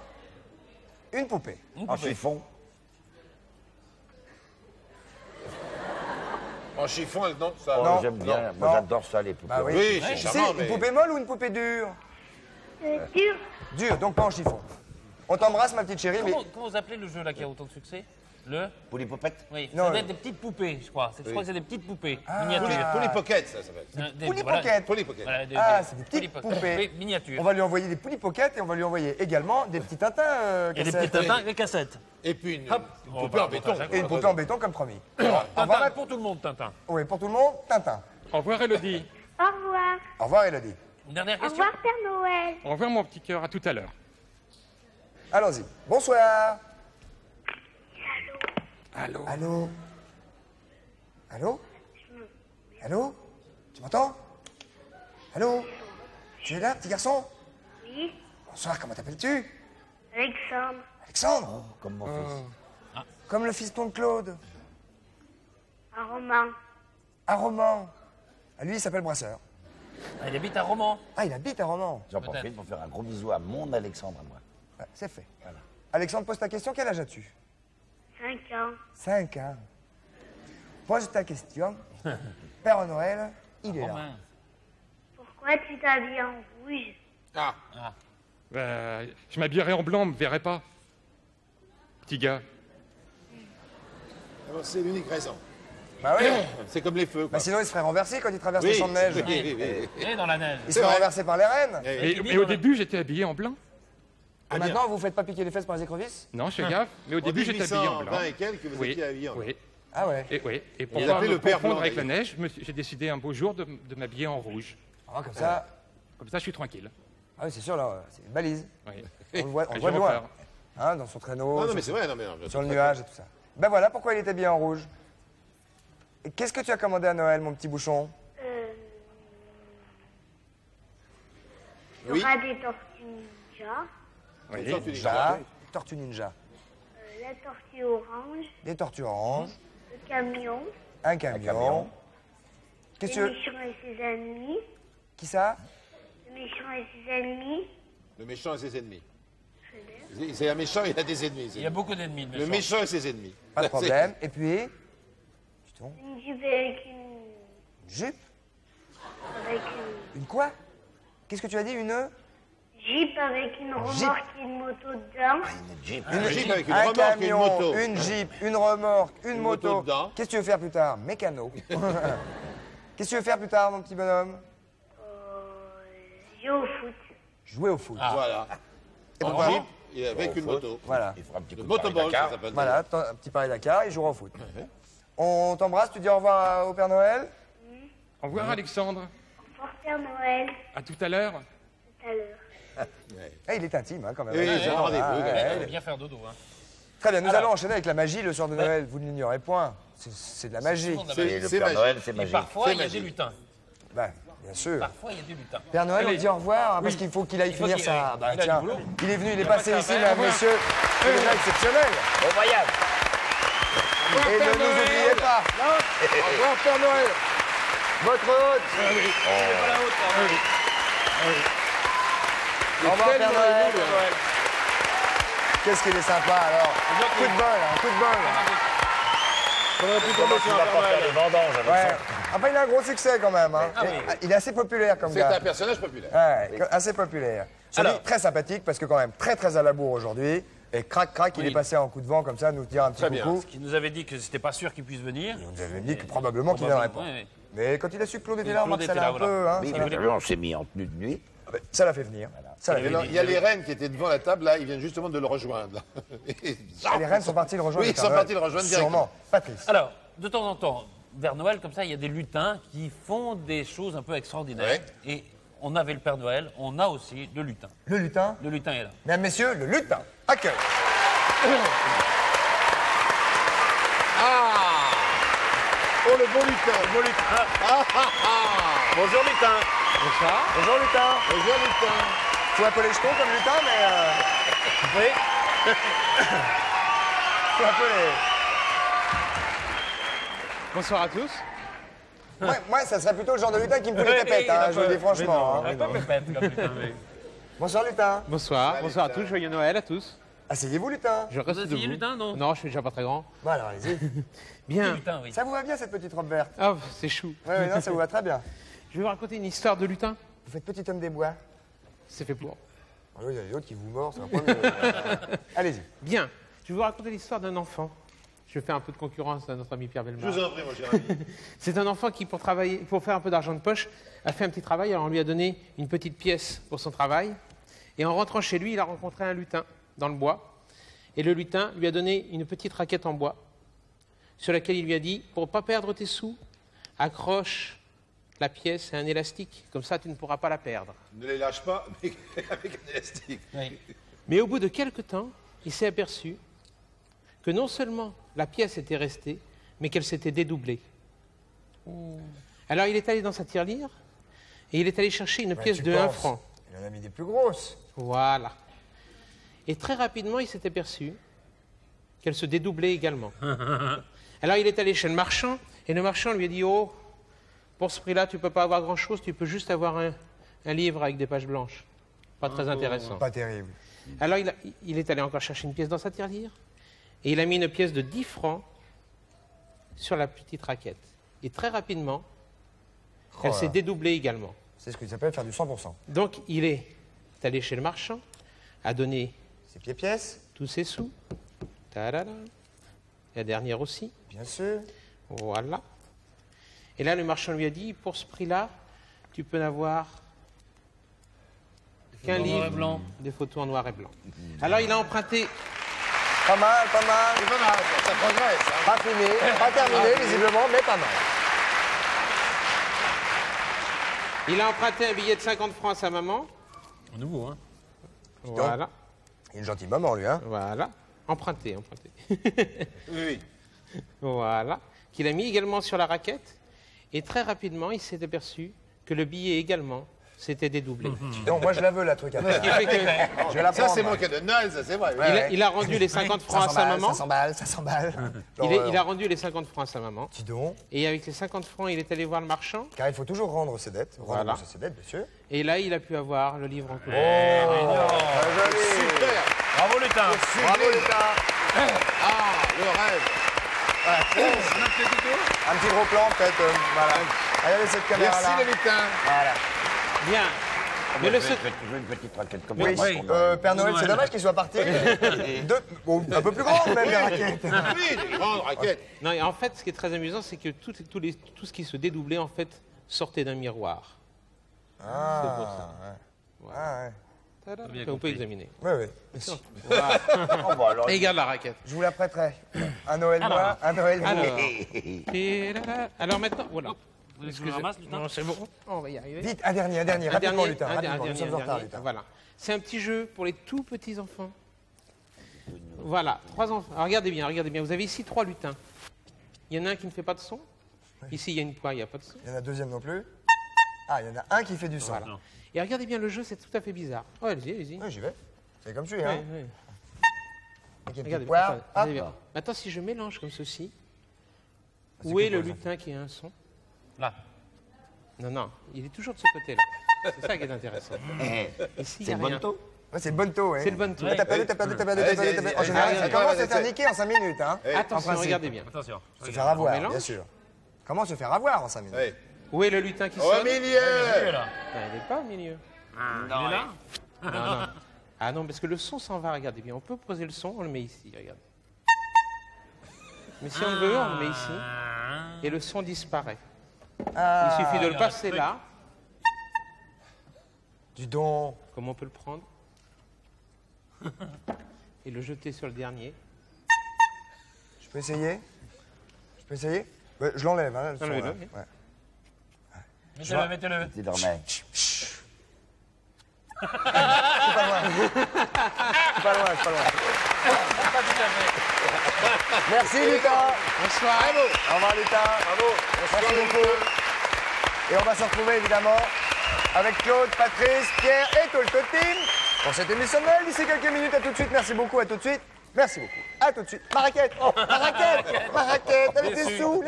Une poupée. En chiffon? En chiffon, non, ça. Oh, Non, j'aime bien. non, Moi, non. j'adore ça, les poupées. Bah oui. Oui, c'est Tu sais, charmant, une mais... poupée molle ou une poupée dure? Dur. Dure, donc pas en chiffon. On t'embrasse, ma petite chérie, mais... Comment vous appelez le jeu là qui a autant de succès? Le? Poulie poupette? Oui, Non, ça doit être des petites poupées, je crois. Je crois que c'est des petites poupées miniatures. Poulie pocket, ça s'appelle. Poulie Voilà. pocket. Poulie pocket. Voilà, Ah, c'est des poulies petites pocket. poupées. Oui, miniatures. On va lui envoyer des poulies pocket et on va lui envoyer également des petits tintins. Et des cassettes. petits Tintins, des cassettes. Et puis une Hop. poupée en béton. Et une poupée en béton comme promis. Au revoir, Tintin, pour tout le monde, Tintin. Oui, pour tout le monde, Tintin. Au revoir, Elodie. Au revoir. Au revoir, Elodie. Une dernière Au question? revoir, Père Noël. Au revoir, mon petit cœur. À tout à l'heure. Allons-y. Bonsoir. Allô. Allô? Allô? Allô? Tu m'entends? Allô? Tu es là, petit garçon? Oui. Bonsoir, comment t'appelles-tu? Alexandre. Alexandre? Comme mon fils. Comme le fiston de Claude. Un roman. Un roman. Ah, lui, il s'appelle Brasseur. Ah, il habite à Romans. Ah, il habite à Roman. J'en profite pour faire un gros bisou à mon Alexandre, à moi. Ouais, c'est fait. Alexandre, pose ta question. Quel âge as-tu? 5 ans. 5 ans. Pose ta question. Père Noël, il est là. Romain. Pourquoi tu t'habilles en rouge? Ah, Je m'habillerai en blanc, on me verrait pas. Petit gars. alors c'est l'unique raison. Bah oui. C'est comme les feux, quoi. Bah sinon, il se ferait renverser quand il traverse les champs de neige. Et dans la neige. Il se ferait renverser par les rennes. Et au début, j'étais habillé en blanc. Et maintenant, vous faites pas piquer les fesses par les écrevisses? Non, je fais gaffe. Mais au début, j'étais habillé en blanc. 1820 et quelques, vous Oui, étiez habillé en blanc. oui. Ah ouais. Et pour Ils pouvoir appelaient me le père confondre blanc, avec la d'ailleurs. neige, j'ai décidé un beau jour de m'habiller en rouge. Ah, comme ça. Comme ça, je suis tranquille. Ah oui, c'est sûr, là, c'est une balise. Oui. On le voit, Je de vais loin. refaire. Hein, dans son traîneau, Non, non, sur, mais c'est vrai, non, mais non. sur le nuage et tout ça. Ben voilà pourquoi il était bien en rouge. Et qu'est-ce que tu as commandé à Noël, mon petit bouchon? Il y aura des tortues ninja. Oui. Tortue ninja. La tortue orange. Des tortues oranges. Le camion. Un camion. Qu'est-ce que Le tu veux? méchant et ses ennemis. Qui ça? Le méchant et ses ennemis. Le méchant et ses ennemis. C'est un méchant, il a des ennemis. Il y a beaucoup d'ennemis, Le méchant et ses ennemis. Pas de problème. Et puis Une jupe avec une jupe. avec Une quoi? Qu'est-ce que tu as dit? Une Jeep avec une remorque et une moto dedans. Une Jeep. Un Jeep avec une un remorque et une camion, moto. une Jeep, une remorque, une Une moto. moto dedans. Qu'est-ce que tu veux faire plus tard? Mécano. Qu'est-ce que tu veux faire plus tard, mon petit bonhomme? Jouer au foot. Jouer au foot. Voilà. Et En pourquoi? Jeep et avec une moto. Voilà. Il fera un petit coup Le de Paris motoball, ça Dakar. s'appelle. Voilà, un petit pari Dakar, il jouera au foot. On t'embrasse, tu dis au revoir au Père Noël? Au revoir, Alexandre. Au revoir, Père Noël. À tout à l'heure. Tout à l'heure. Eh, il est intime, hein, quand même. Oui, c'est un rendez-vous. Ah, quand même. Il va bien faire dodo. Hein. Très bien, nous allons enchaîner avec la magie le soir de Noël. Vous ne l'ignorez point. C'est de la magie. Et le C'est Père magique. Noël, c'est Et magique. parfois, il y a magique. des lutins. Ben, bien sûr. Parfois, il y a des lutins. Père Noël, on Allez. dit au revoir, hein, parce qu'il faut qu'il aille Il faut finir qu'il sa... aille. Bah, Il a tiens, du boulot. il est venu, il est Il passé va ici, faire mesdames, un messieurs. C'est déjà exceptionnel. Bon voyage. Et ne nous oubliez pas. Au revoir, Père Noël. Votre hôte. Au revoir, Père Noël. Qu'est-ce qu'il est sympa, alors. Coup de bol, hein, coup de bol. Faudrait plus Comment tomber tu sur vas un pas Père faire Noël. des vendanges avec Ouais. ça? Enfin, il a un gros succès quand même. Hein. Il est assez populaire comme C'est gars. un personnage populaire. Ouais, assez populaire. Celui Alors. très sympathique parce que quand même très à la bourre aujourd'hui. Et crac, il Oui. est passé en coup de vent comme ça, nous dire un petit Très bien. coucou. Qui nous avait dit que c'était pas sûr qu'il puisse venir. Il nous avait dit que probablement qu'il viendrait pas. Ouais, ouais. Mais quand il a su que Claude était Oui, là, on Claude voit que ça était l'a là, un voilà. peu. Hein, Oui, ça mais l'a- t'as vu, on s'est mis en tenue de nuit. ça l'a fait venir. Ça l'a fait venir. Il y a les reines qui étaient devant la table, là, ils viennent justement de le rejoindre. Ah, les reines sont parties le rejoindre. Oui, le ils Père sont Noël. partis le rejoindre Sûrement. Patrice. Alors, de temps en temps, vers Noël, comme ça, il y a des lutins qui font des choses un peu extraordinaires. Ouais. Et on avait le Père Noël, on a aussi le lutin. Le lutin. Le lutin est là. Mesdames, messieurs, le lutin. Accueil. Oh, le bon lutin. Le bon lutin. Bonjour lutin. Bonjour lutin. Bonjour, lutin. Faut un peu les jetons comme lutin, mais... Oui. Faut un peu les... Bonsoir à tous. Moi, ça serait plutôt le genre de lutin qui me fout les tapettes, hein, je vous le dis franchement. hein. Pas pépette comme lutin. Bonsoir lutin. Bonsoir. Bonsoir à tous. Joyeux Noël à tous. Asseyez-vous lutin. Je reste Vous essayez debout. lutin, non Non, je suis déjà pas très grand. Bon alors, allez-y. Bien. Lutin, oui. Ça vous va bien cette petite robe verte? Ah, c'est chou. Oui, non, ça vous va très bien. Je vais vous raconter une histoire de lutin. Vous faites petit homme des bois. C'est fait pour. Ah oui, il y en a d'autres qui vous mordent, ça va pas mieux. Allez-y. Bien. Je vais vous raconter l'histoire d'un enfant. Je fais un peu de concurrence à notre ami Pierre Je Bellemare. vous en prie, mon cher ami. C'est un enfant qui, pour travailler, pour faire un peu d'argent de poche, a fait un petit travail. Alors on lui a donné une petite pièce pour son travail. Et en rentrant chez lui, il a rencontré un lutin dans le bois. Et le lutin lui a donné une petite raquette en bois sur laquelle il lui a dit, pour ne pas perdre tes sous, accroche la pièce à un élastique. Comme ça, tu ne pourras pas la perdre. Ne les lâche pas, mais avec un élastique. Mais au bout de quelque temps, il s'est aperçu que non seulement la pièce était restée, mais qu'elle s'était dédoublée. Alors il est allé dans sa tirelire et il est allé chercher une pièce Tu de 1 penses. franc. Il en a mis des plus grosses. Voilà. Et très rapidement, il s'est aperçu qu'elle se dédoublait également. Alors il est allé chez le marchand et le marchand lui a dit, oh, pour ce prix-là, tu ne peux pas avoir grand-chose, tu peux juste avoir un livre avec des pages blanches. Pas très intéressant. Pas terrible. Alors il est allé encore chercher une pièce dans sa tirelire et il a mis une pièce de 10 francs sur la petite raquette. Et très rapidement, elle là s'est là. dédoublée également. C'est ce qu'ils appellent faire du 100%. Donc il est allé chez le marchand, a donné C'est pieds-pièces, tous ses sous. Ta-da-da. La dernière aussi. bien sûr. Voilà. Et là, le marchand lui a dit, pour ce prix-là, tu peux n'avoir qu'un En noir et livre, blanc. des photos en noir et blanc. Alors il a emprunté. Pas mal, pas mal. C'est pas mal, ça progresse. Hein. Pas fini, pas terminé visiblement, mais pas mal. Il a emprunté un billet de 50 francs à sa maman. Nouveau, hein. Voilà. Il est une gentille maman, lui, hein. Voilà. Emprunté. Oui. Voilà. Qu'il a mis également sur la raquette. Et très rapidement, il s'est aperçu que le billet également s'était dédoublé. Donc, moi, je la veux, la truc à Ce qui fait que Je vais la Ça, prendre. c'est mon cadeau de Noël, ça, c'est vrai. Ouais, ouais. il a rendu les 50 francs à 500 sa balles, maman. 500 balles, 500 balles. Il a rendu les 50 francs à sa maman. Dis donc, Et avec les 50 francs, il est allé voir le marchand. car il faut toujours rendre ses dettes. Voilà. Rendre ses dettes, bien sûr. Et là, il a pu avoir le livre en couleur. Très joli. Super. Bravo, Bravo, Lucas. Ah, le rêve. Un petit gros plan, peut-être. Voilà. Regardez cette caméra-là. Merci, le lutin. Voilà. Bien. Mais le Je veux une petite raquette comme Oui, ça. Père Noël, c'est dommage qu'il soit parti. Bon, un peu plus grand, même, les raquettes. Oui, des grandes raquettes. Non, et en fait, ce qui est très amusant, c'est que tout ce qui se dédoublait, en fait, sortait d'un miroir. Ah, C'est pour ça. ouais. Ah, ouais. Tada. Vous pouvez examiner. Oui, oui. Voilà. Oh, bah, alors, Et regarde la raquette. Je vous la prêterai. Un Noël moi, un Noël vous. Alors maintenant, voilà. Vous voulez que je le ramasse, Lutin? Non, c'est bon. On va y arriver. Vite, un dernier, rapidement, Lutin. Rapidement, nous sommes en retard, dernier. Lutin. Voilà. C'est un petit jeu pour les tout petits enfants. Voilà, 3 enfants. Alors, regardez bien. Vous avez ici 3 lutins. Il y en a un qui ne fait pas de son. Ici, il y a une poire, il n'y a pas de son. Il y en a un deuxième non plus. Ah, il y en a un qui fait du son. Voilà. Et regardez bien le jeu, c'est tout à fait bizarre. Oh, allez-y, allez-y. Oui, j'y vais. C'est comme je suis, hein. Ouais, ouais. Avec une Regardez, petite poire. regardez Hop. bien. Maintenant, si je mélange comme ceci, c'est où est quoi, le ça lutin qui a un son? Là. Non, non, il est toujours de ce côté-là. C'est ça qui est intéressant. Ici, il y C'est a le rien. bonneau. Ouais, c'est le bonneto, hein. C'est le bonneau. T'as perdu. Allez, En général, ça allez, commence allez, à faire niquer en 5 minutes, hein. Attention, principe. regardez bien. Attention. Se faire avoir, mélange. bien sûr. Comment se faire avoir en 5 minutes? Oui. Où est le lutin qui Au sonne? milieu. Là. Il n'est pas au milieu. Il est là. Non, non. Ah non, parce que le son s'en va, regardez bien. On peut poser le son, on le met ici, regardez. Mais si on le veut, on le met ici. Et le son disparaît. Ah, Il suffit de le passer là. dis donc. Comment on peut le prendre? Et le jeter sur le dernier. Je peux essayer? Ouais, je l'enlève, hein, le son, Enlevez-le, là. oui. Ouais. Mettez-le. Tu dormais. C'est pas loin. Merci, Lucas. Bonsoir. Au revoir, Lucas. Bravo. Merci beaucoup. Et on va se retrouver, évidemment, avec Claude, Patrice, Pierre et tout le team pour cette émission de Noël. D'ici quelques minutes, à tout de suite. Merci beaucoup, à tout de suite. Merci beaucoup. À tout de suite. Ma raquette. Ma raquette. Les petits sous.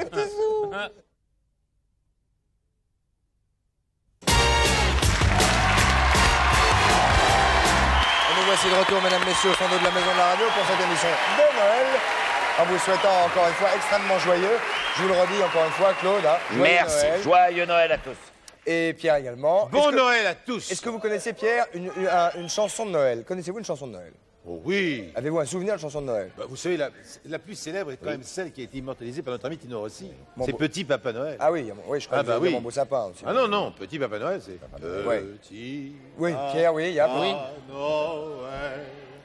Et nous voici de retour, mesdames, messieurs, au fond de la maison de la radio pour cette émission de Noël. En vous souhaitant encore une fois extrêmement joyeux. Je vous le redis encore une fois, Claude. Hein, joyeux Merci. Noël. Joyeux Noël à tous. Et Pierre également. Bon Noël à tous. Est-ce que vous connaissez, Pierre, une chanson de Noël? Connaissez-vous une chanson de Noël? Oh oui. Avez-vous un souvenir de chanson de Noël? Bah, vous savez, la plus célèbre est quand même celle qui a été immortalisée par notre ami Tino Rossi. Mon C'est beau- Petit Papa Noël. Ah oui, je crois Ah que bah vous avez oui. mon beau sapin aussi. Ah non, non, Petit Papa Noël, c'est... Ouais. Petit Oui, Pierre, oui, il y a... Papa Oui. Noël,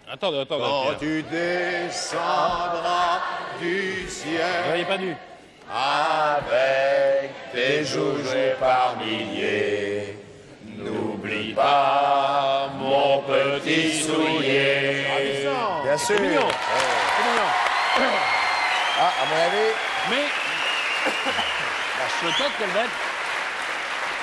Attendez. quand Pierre. tu descendras du ciel Vous n'avez pas dû. avec tes joujoux par milliers, n'oublie pas mon petit soulier. Bien sûr. C'est mignon. C'est mignon. Ah, à mon avis... Mais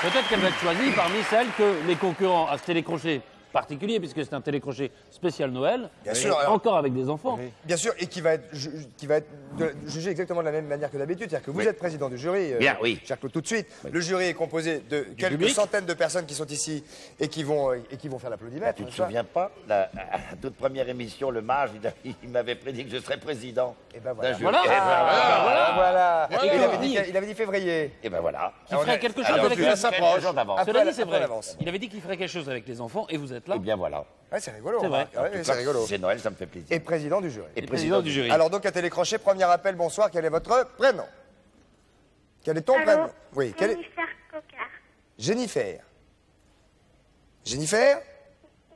peut-être qu'elle va être choisie parmi celles que les concurrents à ce télécrochet particulier, puisque c'est un télécrochet spécial Noël, Bien et sûr, alors- encore avec des enfants. Bien sûr, et qui va être jugé exactement de la même manière que d'habitude. C'est-à-dire que vous êtes président du jury, Bien, oui. cher Claude, tout de suite. Le jury est composé de quelques public. centaines de personnes qui sont ici et qui vont faire l'applaudimètre. Tu te n'est-ce pas? souviens pas, la toute première émission, le mage, il m'avait prédit que je serais président. Et ben voilà. d'un jury. Voilà. Et ben Voilà. Voilà. Il avait dit février. Et ben voilà. Qui ferait quelque chose Alors, avec tu les as 5 jours d'avance. Cela dit, c'est après vrai. l'avance. Il avait dit qu'il ferait quelque chose avec les enfants, et vous êtes là. Et bien voilà. Ouais, c'est rigolo. C'est vrai. remarque. Ouais, c'est rigolo. C'est Noël, ça me fait plaisir. Et président du jury. Et Président du jury. Alors donc à télécrochet, premier appel, bonsoir, quel est votre prénom? Quel est ton Allô prénom? Oui, quel est... Jennifer Cocard. Jennifer. Jennifer?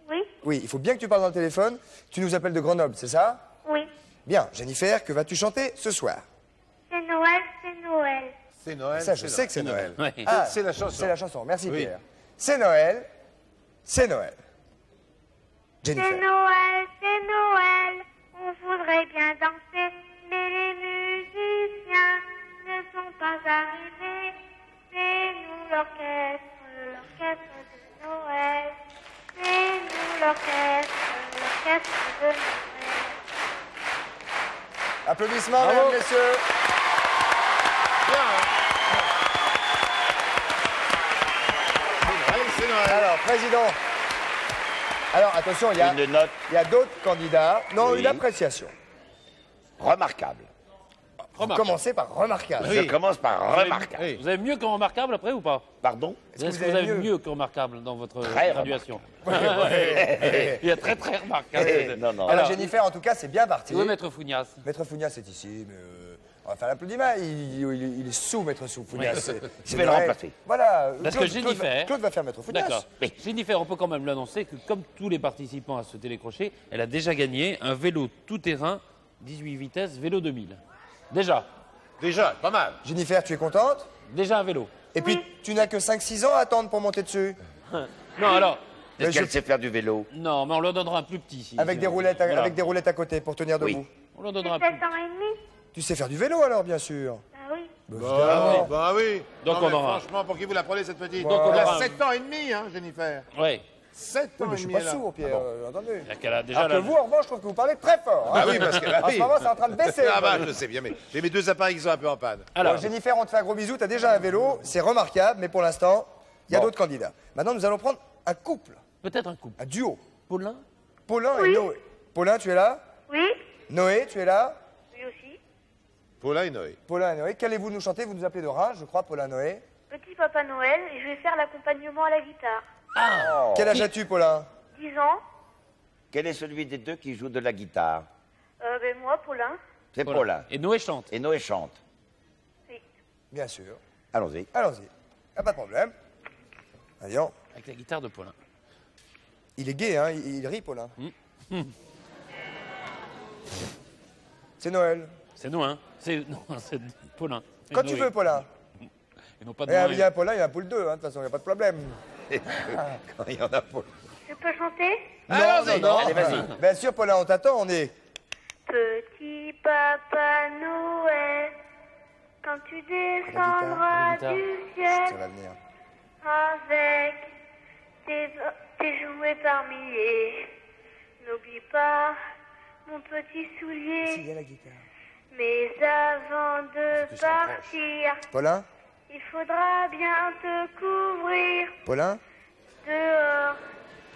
Oui, Oui, il faut bien que tu parles dans le téléphone. Tu nous appelles de Grenoble, c'est ça? oui. Bien, Jennifer, que vas-tu chanter ce soir? C'est Noël, c'est Noël. C'est Noël. Ça, je sais que c'est Noël. Ouais. Ah, C'est la chanson. C'est la chanson, merci Oui. Pierre. C'est Noël, c'est Noël. C'est Jennifer. Noël, c'est Noël. On voudrait bien danser, mais les musiciens ne sont pas arrivés. C'est nous l'orchestre de Noël. C'est nous l'orchestre de Noël. Applaudissements, Bravo. mesdames, messieurs. Allez, c'est Noël. Alors, président, Alors, attention, il y Une note a d'autres candidats. Non, Oui. une appréciation. remarquable. Commencez par remarquable. Je commence par remarquable. Oui. Vous avez mieux que remarquable après ou pas? Pardon? Est-ce que vous vous avez avez mieux mieux que remarquable dans votre Très graduation? Il y a très très remarquable. Non, non. Alors, Jennifer, en tout cas, c'est bien parti. Où est Maître Fougnas? Maître Fougnas est ici, mais on va faire l'applaudissement. Il est sous Maître Fougnas. Je vais le remplacer. Voilà. Parce que Jennifer- Claude va faire Maître Fougnas. D'accord. Oui. Jennifer, on peut quand même l'annoncer que comme tous les participants à ce télécrochet, elle a déjà gagné un vélo tout-terrain 18 vitesses vélo 2000. Déjà Pas mal. Jennifer, tu es contente? un vélo. Et puis, tu n'as que 5-6 ans à attendre pour monter dessus. Non, alors, Est-ce Mais qu'elle je- sait faire du vélo? non, mais on leur donnera un plus petit. si- Avec si- des roulettes, voilà. avec des roulettes à côté pour tenir Oui. debout. On leur donnera un 7 plus ans et demi. Tu sais faire du vélo alors, bien sûr. Ah oui. Bah oui. Donc Non, on mais aura. franchement, pour qui vous la prenez, cette petite? Donc on Elle aura a un- 7 ans et demi, hein, Jennifer. Ouais. 7 ans Oui, mais et je suis demi, pas elle a. sourd, Pierre, Ah bon. attendez. C'est-à-dire qu'elle a déjà Alors que la- vous, en revanche, je trouve que vous parlez très fort. hein. Ah oui, parce que là, En ce oui. moment, c'est en train de baisser. Ah bah, je sais bien, mais j'ai mes deux appareils qui sont un peu en panne. Alors, Bon, Jennifer, on te fait un gros bisou. Tu as déjà un vélo, c'est remarquable, mais pour l'instant, il y a Bon. d'autres candidats. Maintenant, nous allons prendre un couple, peut-être un couple. un duo. Paulin? Paulin et Noé. Paulin, tu es là? Oui. Noé, tu es là? Lui aussi. Paula et Noé. Paulin et Noé. Qu'allez-vous nous chanter? Vous nous appelez de Reims, je crois, Paulin et Noé. Petit Papa Noël, et je vais faire l'accompagnement à la guitare. Oh. Quel âge as-tu, Paulin? 10 ans. Quel est celui des deux qui joue de la guitare? Ben moi, Paulin. C'est Voilà. Paula. Et Noé chante. Et Noé chante. Oui. Bien sûr. Allons-y. Allons-y. Y a pas de problème. Voyons. Avec la guitare de Paulin. Il est gai, hein? Il rit, Paulin. C'est Noël. C'est nous, hein? Non, c'est Paulin. Et Quand tu Noé. veux, Paulin. Et non pas de Il y a Noé. un Paulin, il y a un poule 2, hein. De toute façon, il n'y a pas de problème. Quand il y en a pas. Je peux chanter? Non. Allez, vas-y. Bien sûr, Paulin, on t'attend, on est. Petit Papa Noël, quand tu descendras la guitare. du Ça ciel va venir. avec tes jouets par milliers, n'oublie pas mon petit soulier. Il y a la guitare. Mais avant de partir, Paulin? il faudra bien te couvrir. Paulin? Dehors,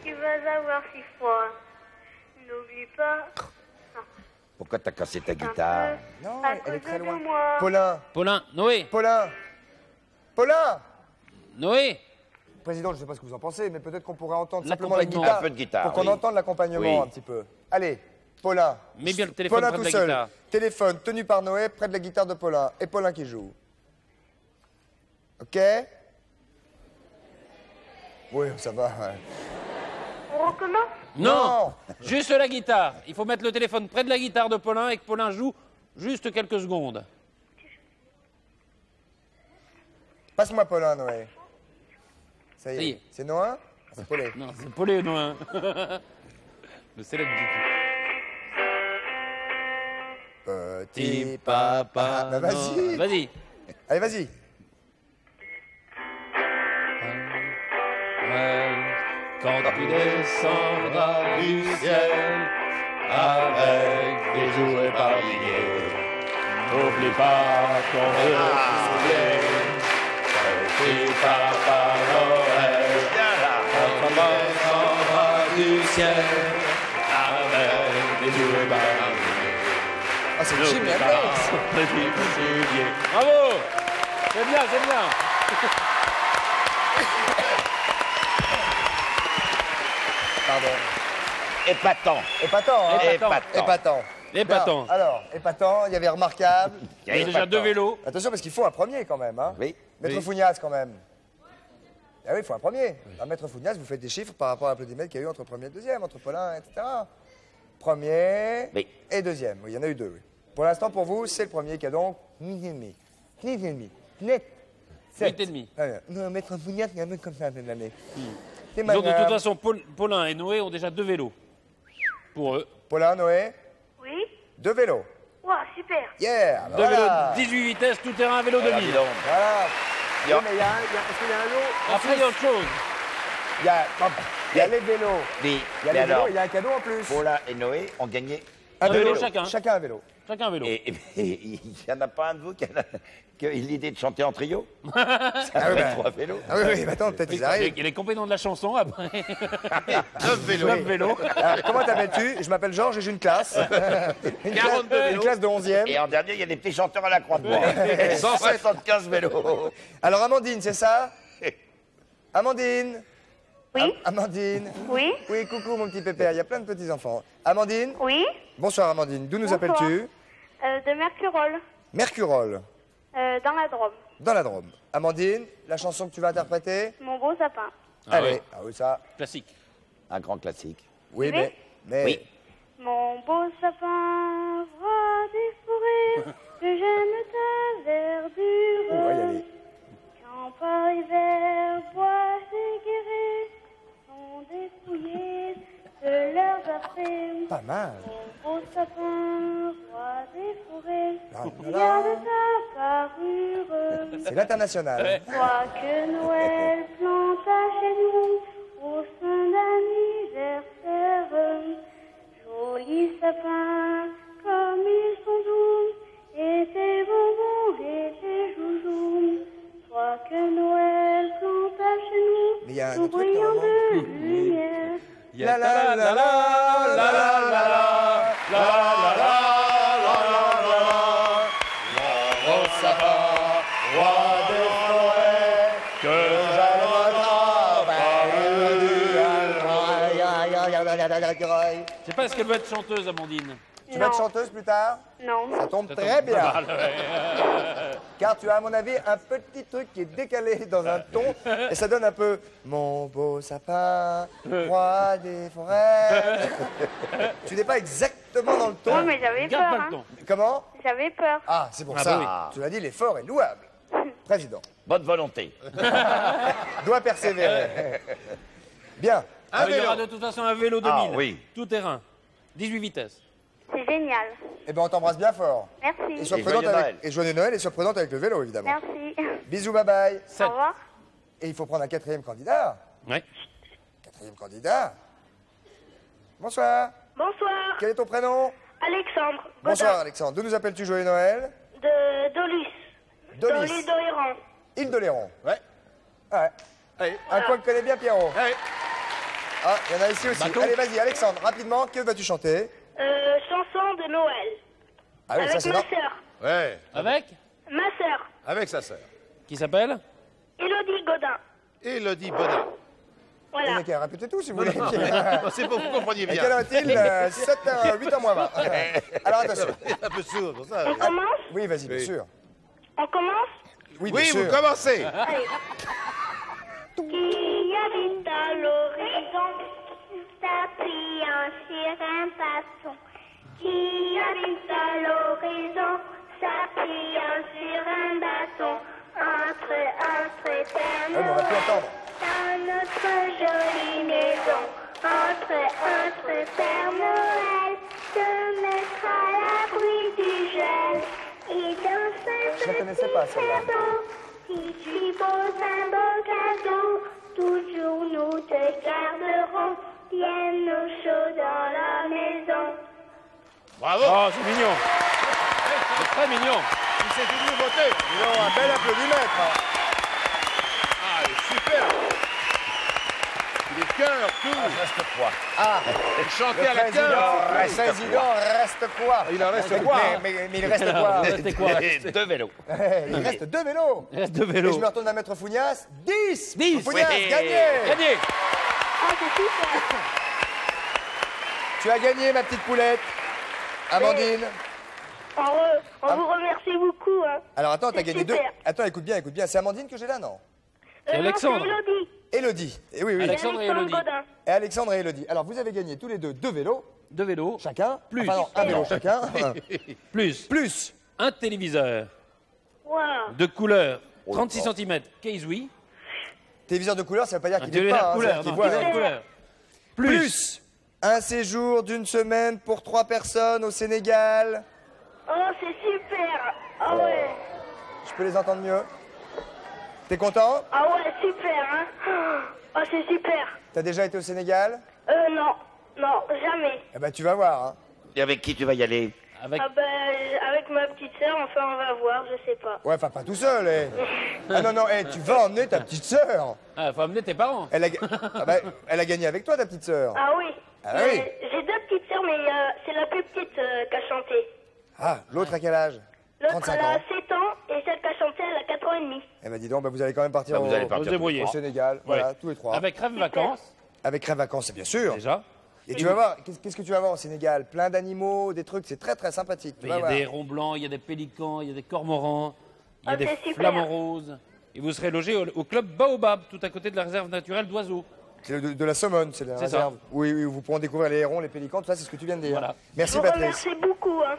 tu vas avoir si froid. N'oublie pas. Pourquoi t'as cassé ta un guitare? peu Non, à elle est cause très de loin. moi. Paulin? Paulin, Noé, Paulin? Paulin? Noé. Président, je ne sais pas ce que vous en pensez, mais peut-être qu'on pourrait entendre simplement la L'accompagnement. guitare. Un peu de guitare, Pour qu'on oui. entende l'accompagnement Oui. un petit peu. Allez, Paulin. Mets bien le téléphone Paulin près de tout la seul. guitare. Téléphone tenu par Noé près de la guitare de Paulin. Et Paulin qui joue. Ok? Oui, ça va. ouais. On recommence? Non, juste la guitare. Il faut mettre le téléphone près de la guitare de Paulin et que Paulin joue juste quelques secondes. Passe-moi Paulin, Noé. Ça y Ça y est. est. C'est Noé? C'est Paulin. Non, c'est Paulin, Noé. Le célèbre du Petit papa. Bah, vas-y. Vas-y. Allez, vas-y. Quand tu descendras du ciel avec des jouets par milliers, n'oublie pas ton soulier. Petit papa Noël, quand tu descendras du ciel avec des jouets par milliers. Ah, c'est Jim N'oublie pas Hendrix. ton petit soulier. Bravo. C'est bien, c'est bien. Pardon. Épatant. Épatant, hein? Épatant. Épatant. Épatant. Bien. Alors, épatant, il y avait remarquable. Il y a déjà 2 vélos. Attention, parce qu'il faut un premier quand même. Hein. Oui. Maître Fougnas, quand même. Ah oui, il faut un premier. Un Maître Fougnas, vous faites des chiffres par rapport à l'applaudimètre qu'il y a eu entre premier et deuxième, entre Paulin, etc. Premier Oui. et deuxième. Oui, il y en a eu 2. Oui. Pour l'instant, pour vous, c'est le premier qui a donc 8,5. 8,5. Net. 8,5. Non, Maître Fougnas, il y a un mec comme ça, cette année. C'est Donc de malin. toute façon, Paulin et Noé ont déjà 2 vélos. Pour eux. Paulin, Noé, Oui? 2 vélos. Wow, super. Yeah! 2 voilà. vélos 18 vitesses, tout terrain, vélo Alors, 2000. dis donc. Voilà. Yo. Oui, mais est-ce qu'il y a un lot? Après, il y a autre chose. Il y a les vélos. Mais, Il y a mais les vélos, alors, il y a un cadeau en plus. Paula et Noé ont gagné Un vélo vélo. chacun. Chacun un vélo. Chacun un vélo. Et il n'y en a pas un de vous qui a l'idée de chanter en trio? Ça Ah oui, fait 3 vélos. Ah oui, oui, mais attends, peut-être ils arrivent. Il est compétent de la chanson après. 9 vélos. 9 vélos. Comment t'appelles-tu? Je m'appelle Georges et j'ai une classe. Une 42 classe, une classe de 11e. Et en dernier, il y a des petits chanteurs à la croix de bois. 175 vélos. Alors Amandine, c'est ça? Amandine? Oui. Amandine? Oui. Oui, coucou mon petit pépère, il y a plein de petits-enfants. Amandine? Oui. Bonsoir Amandine, d'où nous Bonsoir. appelles-tu? De Mercurol, Mercurol, dans la Drôme. dans la Drôme. Amandine, la chanson que tu vas interpréter? Mon beau sapin. Allez, ouais. ah oui ça. Classique. Un grand classique. Oui, Oui. mais... Oui. Mon beau sapin, roi des forêts, que j'aime ta verdure. On va y aller. Quand par hiver, bois déguerrés sont dépouillés de leurs affaires. Pas mal. Mon beau sapin, roi des forêts, Là, là, là. garde ta parure. C'est l'international. Toi que Noël planta chez nous au sein d'anniversaire. Jolis sapins, comme ils sont doux, et tes bonbons et tes joujoux. Toi que Noël planta chez Mais il y a un nous, autre tout truc, brillant normalement. de lumière. La la la la la la la la la. C'est pas ce qu'elle veut être chanteuse, Amandine. Tu vas être Non. chanteuse plus tard? Non. Ça tombe très bien. Car tu as, à mon avis, un petit truc qui est décalé dans un ton et ça donne un peu mon beau sapin, roi des forêts. Tu n'es pas exactement dans le ton. Oui, mais j'avais peur. Garde pas Hein. le ton. Comment? J'avais peur. Ah, c'est pour Ah ça. bah Tu l'as dit, l'effort est louable. Président, Bonne volonté. doit persévérer. Bien. Alors, il y aura de toute façon un vélo 2000. Ah, oui. Tout terrain. 18 vitesses. C'est génial. Eh ben, on t'embrasse bien fort. Et Merci. sois Et présente joyeux avec... Noël. Et joyeux Noël et sois présente avec le vélo, évidemment. Merci. Bisous, bye bye. Au revoir. Et il faut prendre un quatrième candidat. Ouais. Quatrième candidat. Bonsoir. Bonsoir. Quel est ton prénom? Alexandre. Bonsoir Alexandre. D'où nous appelles-tu, joyeux Noël? De Dolus. Dans Dolis. l'île d'Oléron. Île de Léron. Ouais. Ouais. Allez. Un coin que connaît bien Pierrot. Allez. Ah, il y en a ici aussi. Bateau. Allez, vas-y, Alexandre, rapidement, que vas-tu chanter? Chanson de Noël. Ah oui, ça Avec c'est ma non. sœur. Ouais. Avec Ma sœur. Avec sa sœur. Qui s'appelle Élodie Godin. Élodie Bonin. Voilà. Ok, répétez tout si vous voulez. C'est pour que vous compreniez Et bien. quelle heure est-il 8h moins 20. Alors attention. Un peu sourd pour ça. On commence Oui, vas-y, bien Oui. sûr. On commence Oui, bien Oui, sûr. vous commencez. Allez. Qui habite à l'horizon s'appuyant sur un bâton. Qui habite à l'horizon s'appuyant sur un bâton. Entre Père Ouais, mais on va plus Noël entendre. dans notre jolie maison. Entre Père Noël se mettre à l'abri du gel. Et dans Je la un connaissais pas, petit celle-là. verre si tu poses un beau cadeau, toujours nous te garderons bien au chaud dans la maison. Bravo. Oh, c'est mignon. C'est très mignon. C'est une nouveauté. Dis donc, un bel applaudimètre. Ah, super. Les cœurs, tout. Reste 3. Ah, Chanter à la président, cœur. président, reste quoi? Il en reste quoi? Mais il reste quoi? C'était quoi Et 2 vélos. Il reste 2 vélos. Il reste 2 Et je vélos. me retourne à Maître Fougnas. 10. 10. Fougnas, Oui. gagné. Gagné. Ah, c'est super. Tu as gagné, ma petite poulette. Amandine. On vous remercie beaucoup. Hein. Alors attends, t'as C'est gagné 2. super. Attends, écoute bien, écoute bien. C'est Amandine que j'ai là, non? C'est Non, Alexandre. c'est Élodie. Élodie. Et oui, oui. Alexandre et Élodie. Godin. Et Alexandre et Élodie. Alors vous avez gagné tous les deux 2 vélos, 2 vélos. chacun. Plus. Enfin non, un vélo chacun. Plus. Plus. Un téléviseur Wow. de couleur 36 cm. Keizui. Téléviseur de couleur, ça veut pas dire Un qu'il est téléviseur pas. de couleur. qu'il Non, voit. téléviseur de couleur. Plus. Un séjour d'une semaine pour 3 personnes au Sénégal. Oh, c'est super. Ah ouais. Je peux les entendre mieux. T'es content? Ah ouais, super. Hein. Oh, c'est super. T'as déjà été au Sénégal? Non. Non, jamais. Eh ben tu vas voir. Hein. Et avec qui tu vas y aller? Avec Ah ben, avec ma petite sœur, enfin on va voir, je sais pas. Ouais, enfin, pas tout seul, eh. Ah non, non, tu vas emmener ta petite sœur. Ah, faut amener tes parents. Elle a gagné avec toi, ta petite sœur. Ah oui. Ah oui. J'ai 2 petites sœurs, mais c'est la plus petite qui a chanté. Ah, l'autre à quel âge? L'autre, 35 elle a ans. 7 ans, et celle qui a chanté, elle a 4 ans et demi. Eh ben dis donc, vous allez quand même partir, Vous allez partir Vous débrouiller. au Sénégal. Voilà, tous les 3. Avec Rêve Vacances, Avec Rêve Vacances, bien sûr. déjà. Et tu vas voir, qu'est-ce que tu vas voir au Sénégal? Plein d'animaux, des trucs, c'est très très sympathique. Tu Il y vas a voir. des hérons blancs, il y a des pélicans, il y a des cormorans, il y a Ah, des c'est super. flamants roses. Et vous serez logé au club Baobab, tout à côté de la réserve naturelle d'oiseaux. C'est de la Somone, c'est la C'est ça. réserve. Oui, oui, vous pourrez découvrir les hérons, les pélicans, tout ça, c'est ce que tu viens de dire. Voilà. Merci Je vous Patrice. remercie beaucoup. Hein.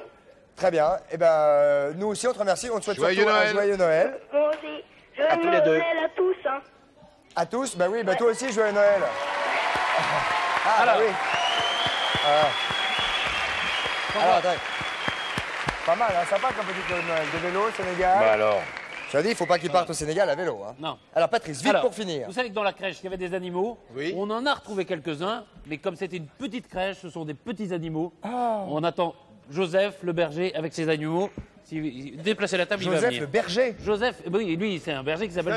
Très bien. Eh ben, nous aussi, on te remercie. On te souhaite Joyeux surtout un Noël. joyeux Noël. Moi aussi. Je À tous les deux. Noël à tous. Hein. À tous. Bah oui, bah toi aussi, joyeux Noël. Ah, bah oui. Alors, attends. Pas mal, hein, sympa comme petite Noël. De vélo au Sénégal. Bah alors. Tu as dit, il faut pas qu'ils partent au Sénégal à vélo. Hein. Non. Alors, Patrice, vite Alors, pour finir. Vous savez que dans la crèche, il y avait des animaux. Oui. On en a retrouvé quelques-uns, mais comme c'était une petite crèche, ce sont des petits animaux. Ah. On attend Joseph, le berger, avec ses animaux. Si déplacez la table, il va Joseph venir. le berger. Joseph, oui, lui, c'est un berger qui s'appelle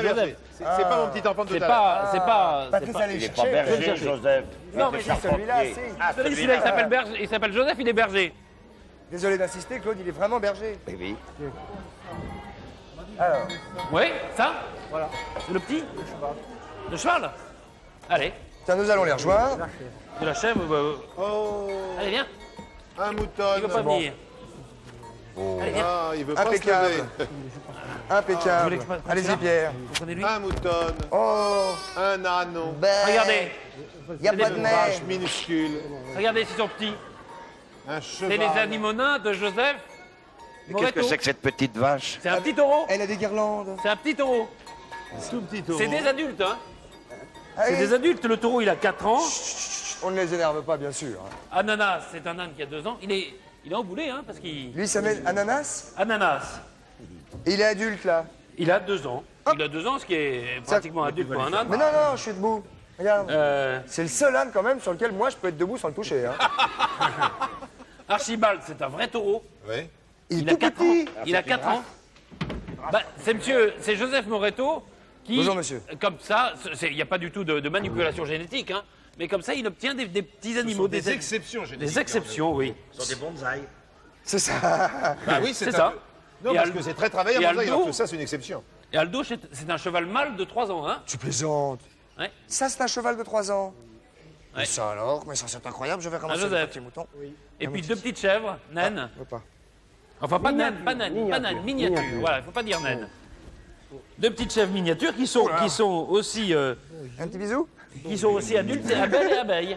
C'est Joseph. pas mon petit enfant de tout C'est à l'heure. pas. Patrice, allez Il est chercher. pas berger, chercher. Joseph. Non, mais si, celui-là, si. Ah, Celui-là, il s'appelle berger, il s'appelle Joseph, il est berger. Désolé d'insister, Claude, il est vraiment berger. Oui, oui. Alors, Oui, ça Voilà. C'est le petit Le cheval Allez, tiens, nous allons les rejoindre. de la chèvre. Oh, Allez, viens. un mouton. Il veut pas venir. Allez, viens. Ah, il veut pas se Impeccable. lever. Impeccable. Vous voulez que je passe Allez-y, là Pierre. Vous prenez lui Un mouton, Oh, un ânon, Regardez, il n'y a pas de une mer. vache minuscule, regardez, s'ils sont petits. un C'est les cheval. animaux nains de Joseph Mais qu'est-ce que Moreto. c'est que cette petite vache? C'est un petit taureau. Elle a des guirlandes. C'est un petit taureau. Tout petit taureau. C'est des adultes, hein. C'est Allez, des adultes. Le taureau, il a 4 ans. on ne les énerve pas, bien sûr. Ananas, c'est un âne qui a 2 ans. Il est emboulé, hein, parce qu'il... Lui, il s'appelle Ananas. Ananas, Et il est adulte, là. il a 2 ans. Il a 2 ans, ce qui est pratiquement adulte pour un âne. Mais non, non, je suis debout. Regarde. Euh, C'est le seul âne, quand même, sur lequel moi, je peux être debout sans le toucher. Hein. Archibald, c'est un vrai taureau. Oui. Il a 4 ans. Il a 4 ans. Bah, c'est Joseph Moreto qui... Bonjour, monsieur. Comme ça, il n'y a pas du tout de manipulation génétique, hein, mais comme ça, il obtient des petits animaux. Des exceptions génétiques. Des exceptions, oui. Ce sont des bonsaïs. C'est ça. Bah oui, C'est ça. Non, Et parce Aldo- que c'est très travaillé et à bonsaï, Aldo- alors que ça, c'est une exception. Et Aldo, c'est un cheval mâle de 3 ans, hein. Tu plaisantes. Ouais. Ça, c'est un cheval de 3 ans. Ouais. Mais ça alors, mais ça, c'est incroyable. Je vais ramasser Joseph. le petit mouton. Et puis 2 petites chèvres, naines. Je veux pas. Enfin, pas naines, pas naines, miniatures. Voilà, il ne faut pas dire naines. 2 petites chèvres miniatures qui sont aussi Un petit bisou. adultes, c'est abeilles et abeilles.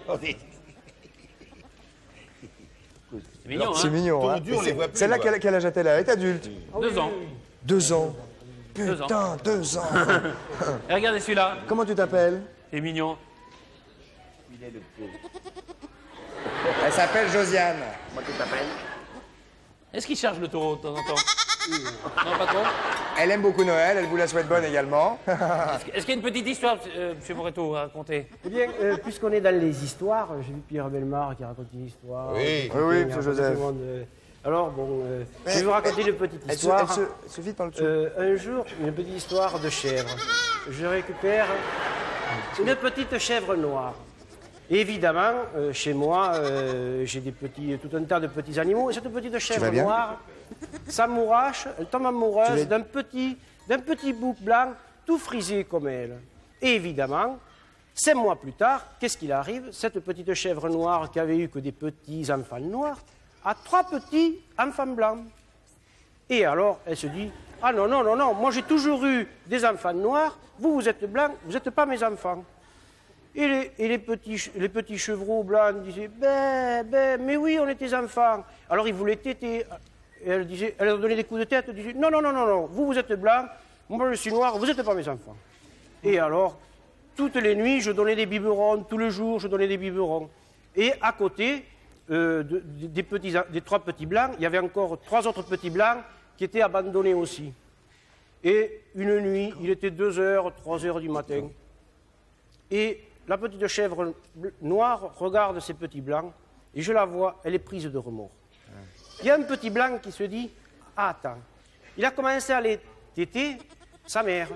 C'est mignon, C'est hein. mignon. Hein. Tondu, on les voit plus, Celle-là, quoi. quel âge a-t-elle? Elle est adulte. 2 ans. 2 ans. 2 ans. Putain, 2 ans. Et regardez celui-là, Comment tu t'appelles? c'est mignon. Elle s'appelle Josiane. Comment tu t'appelles? Est-ce qu'il charge le taureau de temps en temps? Non, pas trop. Elle aime beaucoup Noël, elle vous la souhaite bonne également. Est-ce qu'il y a une petite histoire, M. Moreto, à raconter? Eh bien, puisqu'on est dans les histoires, j'ai vu Pierre Bellemare qui raconte une histoire. Oui. Oui, oui, Il y a monsieur un peu Joseph. tout le monde, alors, bon, je vais vous raconter une petite Elle histoire. se vide dans le dessous. Un jour, une petite histoire de chèvre. Je récupère une petite chèvre noire. Et évidemment, chez moi, j'ai tout un tas de petits animaux. Et cette petite chèvre vas bien noire s'amourache, elle tombe amoureuse d'un petit bouc blanc tout frisé comme elle. Et évidemment, 5 mois plus tard, qu'est-ce qu'il arrive? Cette petite chèvre noire qui avait eu que des petits enfants noirs a 3 petits enfants blancs. Et alors, elle se dit, ah non, non, non, non, moi j'ai toujours eu des enfants noirs, vous êtes blancs, vous n'êtes pas mes enfants. Et les petits chevreaux blancs disaient, mais oui, on est tes enfants. Alors ils voulaient téter. Et elle leur donnait des coups de tête, elle disait, non, non, non, non, non, vous êtes blancs, moi je suis noir, vous n'êtes pas mes enfants. Et alors, toutes les nuits, je donnais des biberons, tous les jours, je donnais des biberons. Et à côté des 3 petits blancs, il y avait encore 3 autres petits blancs qui étaient abandonnés aussi. Et une nuit, il était 2 heures, 3 heures du matin. Et la petite chèvre noire regarde ces petits blancs, et je la vois, elle est prise de remords. Il y a un petit blanc qui se dit, attends. Il a commencé à aller téter sa mère.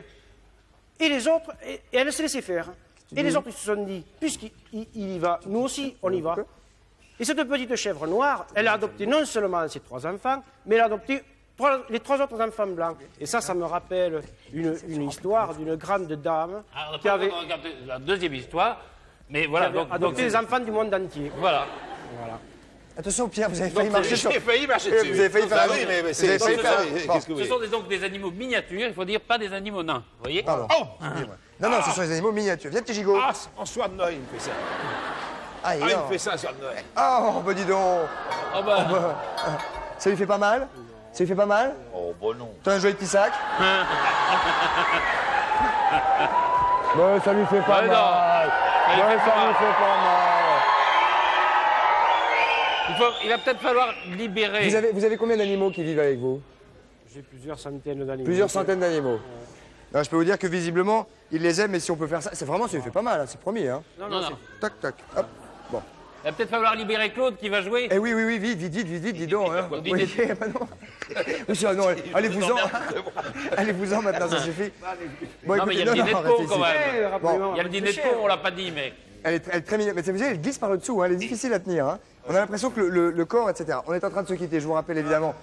Et les autres, et elle s'est laissée faire. Et les autres, ils se sont dit, puisqu'il y va, nous aussi, on y va. Et cette petite chèvre noire, elle a adopté non seulement ses 3 enfants, mais elle a adopté les 3 autres enfants blancs. Et ça me rappelle une histoire d'une grande dame qui avait... La deuxième histoire, mais voilà. Donc, adopté les enfants du monde entier. Voilà. Attention, Pierre, vous avez failli marcher sur... J'ai failli marcher dessus. Vous avez failli faire oui, mais c'est... Ce sont donc des animaux miniatures, il faut dire pas des animaux nains. Vous voyez? Pardon. Non, ce sont des animaux miniatures. Viens, petit gigot. Ah, en soir de Noël, il me fait ça. Ah, Il me fait ça en soir de Noël. Oh, bah dis donc. Oh bah. Ça lui fait pas mal? Ça lui fait pas mal? Oh, bon non. T'as un joli petit sac? Bah, ça lui fait pas mal. Ça lui Ouais, fait ça pas lui fait pas mal. Il va peut-être falloir libérer. Vous avez combien d'animaux qui vivent avec vous? J'ai plusieurs centaines d'animaux. Plusieurs centaines d'animaux. Je peux vous dire que visiblement, il les aime, et si on peut faire ça, c'est vraiment, ça lui fait pas mal, hein, c'est promis. Hein. Non. Tac, tac, hop. Bon. Il va peut-être falloir libérer Claude qui va jouer. Eh oui, vite, dis donc. Hein. Quoi, Oui, bah non. Oui, non, allez-vous-en. Allez-vous-en maintenant, ça suffit. Bon, Non, mais il y a le dîner de con quand même. Bon. Il y a le dîner de con, on l'a pas dit, mais. Elle est très mignonne. Mais vous savez, elle glisse par le dessous, hein, elle est difficile à tenir. Hein. On a l'impression que le corps, etc. On est en train de se quitter. Je vous rappelle évidemment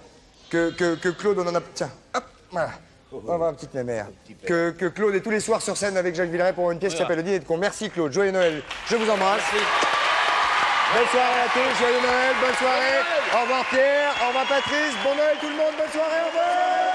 que Claude, on en a. Tiens, hop, voilà. On va voir une petite mémère. Que Claude est tous les soirs sur scène avec Jacques Villeray pour une pièce qui s'appelle Le Dîner de con. Merci Claude, joyeux Noël. Je vous embrasse. Merci. Bonne soirée à tous, joyeux Noël, bonne soirée. Au revoir Pierre, au revoir Patrice, bon Noël tout le monde, bonne soirée, au revoir.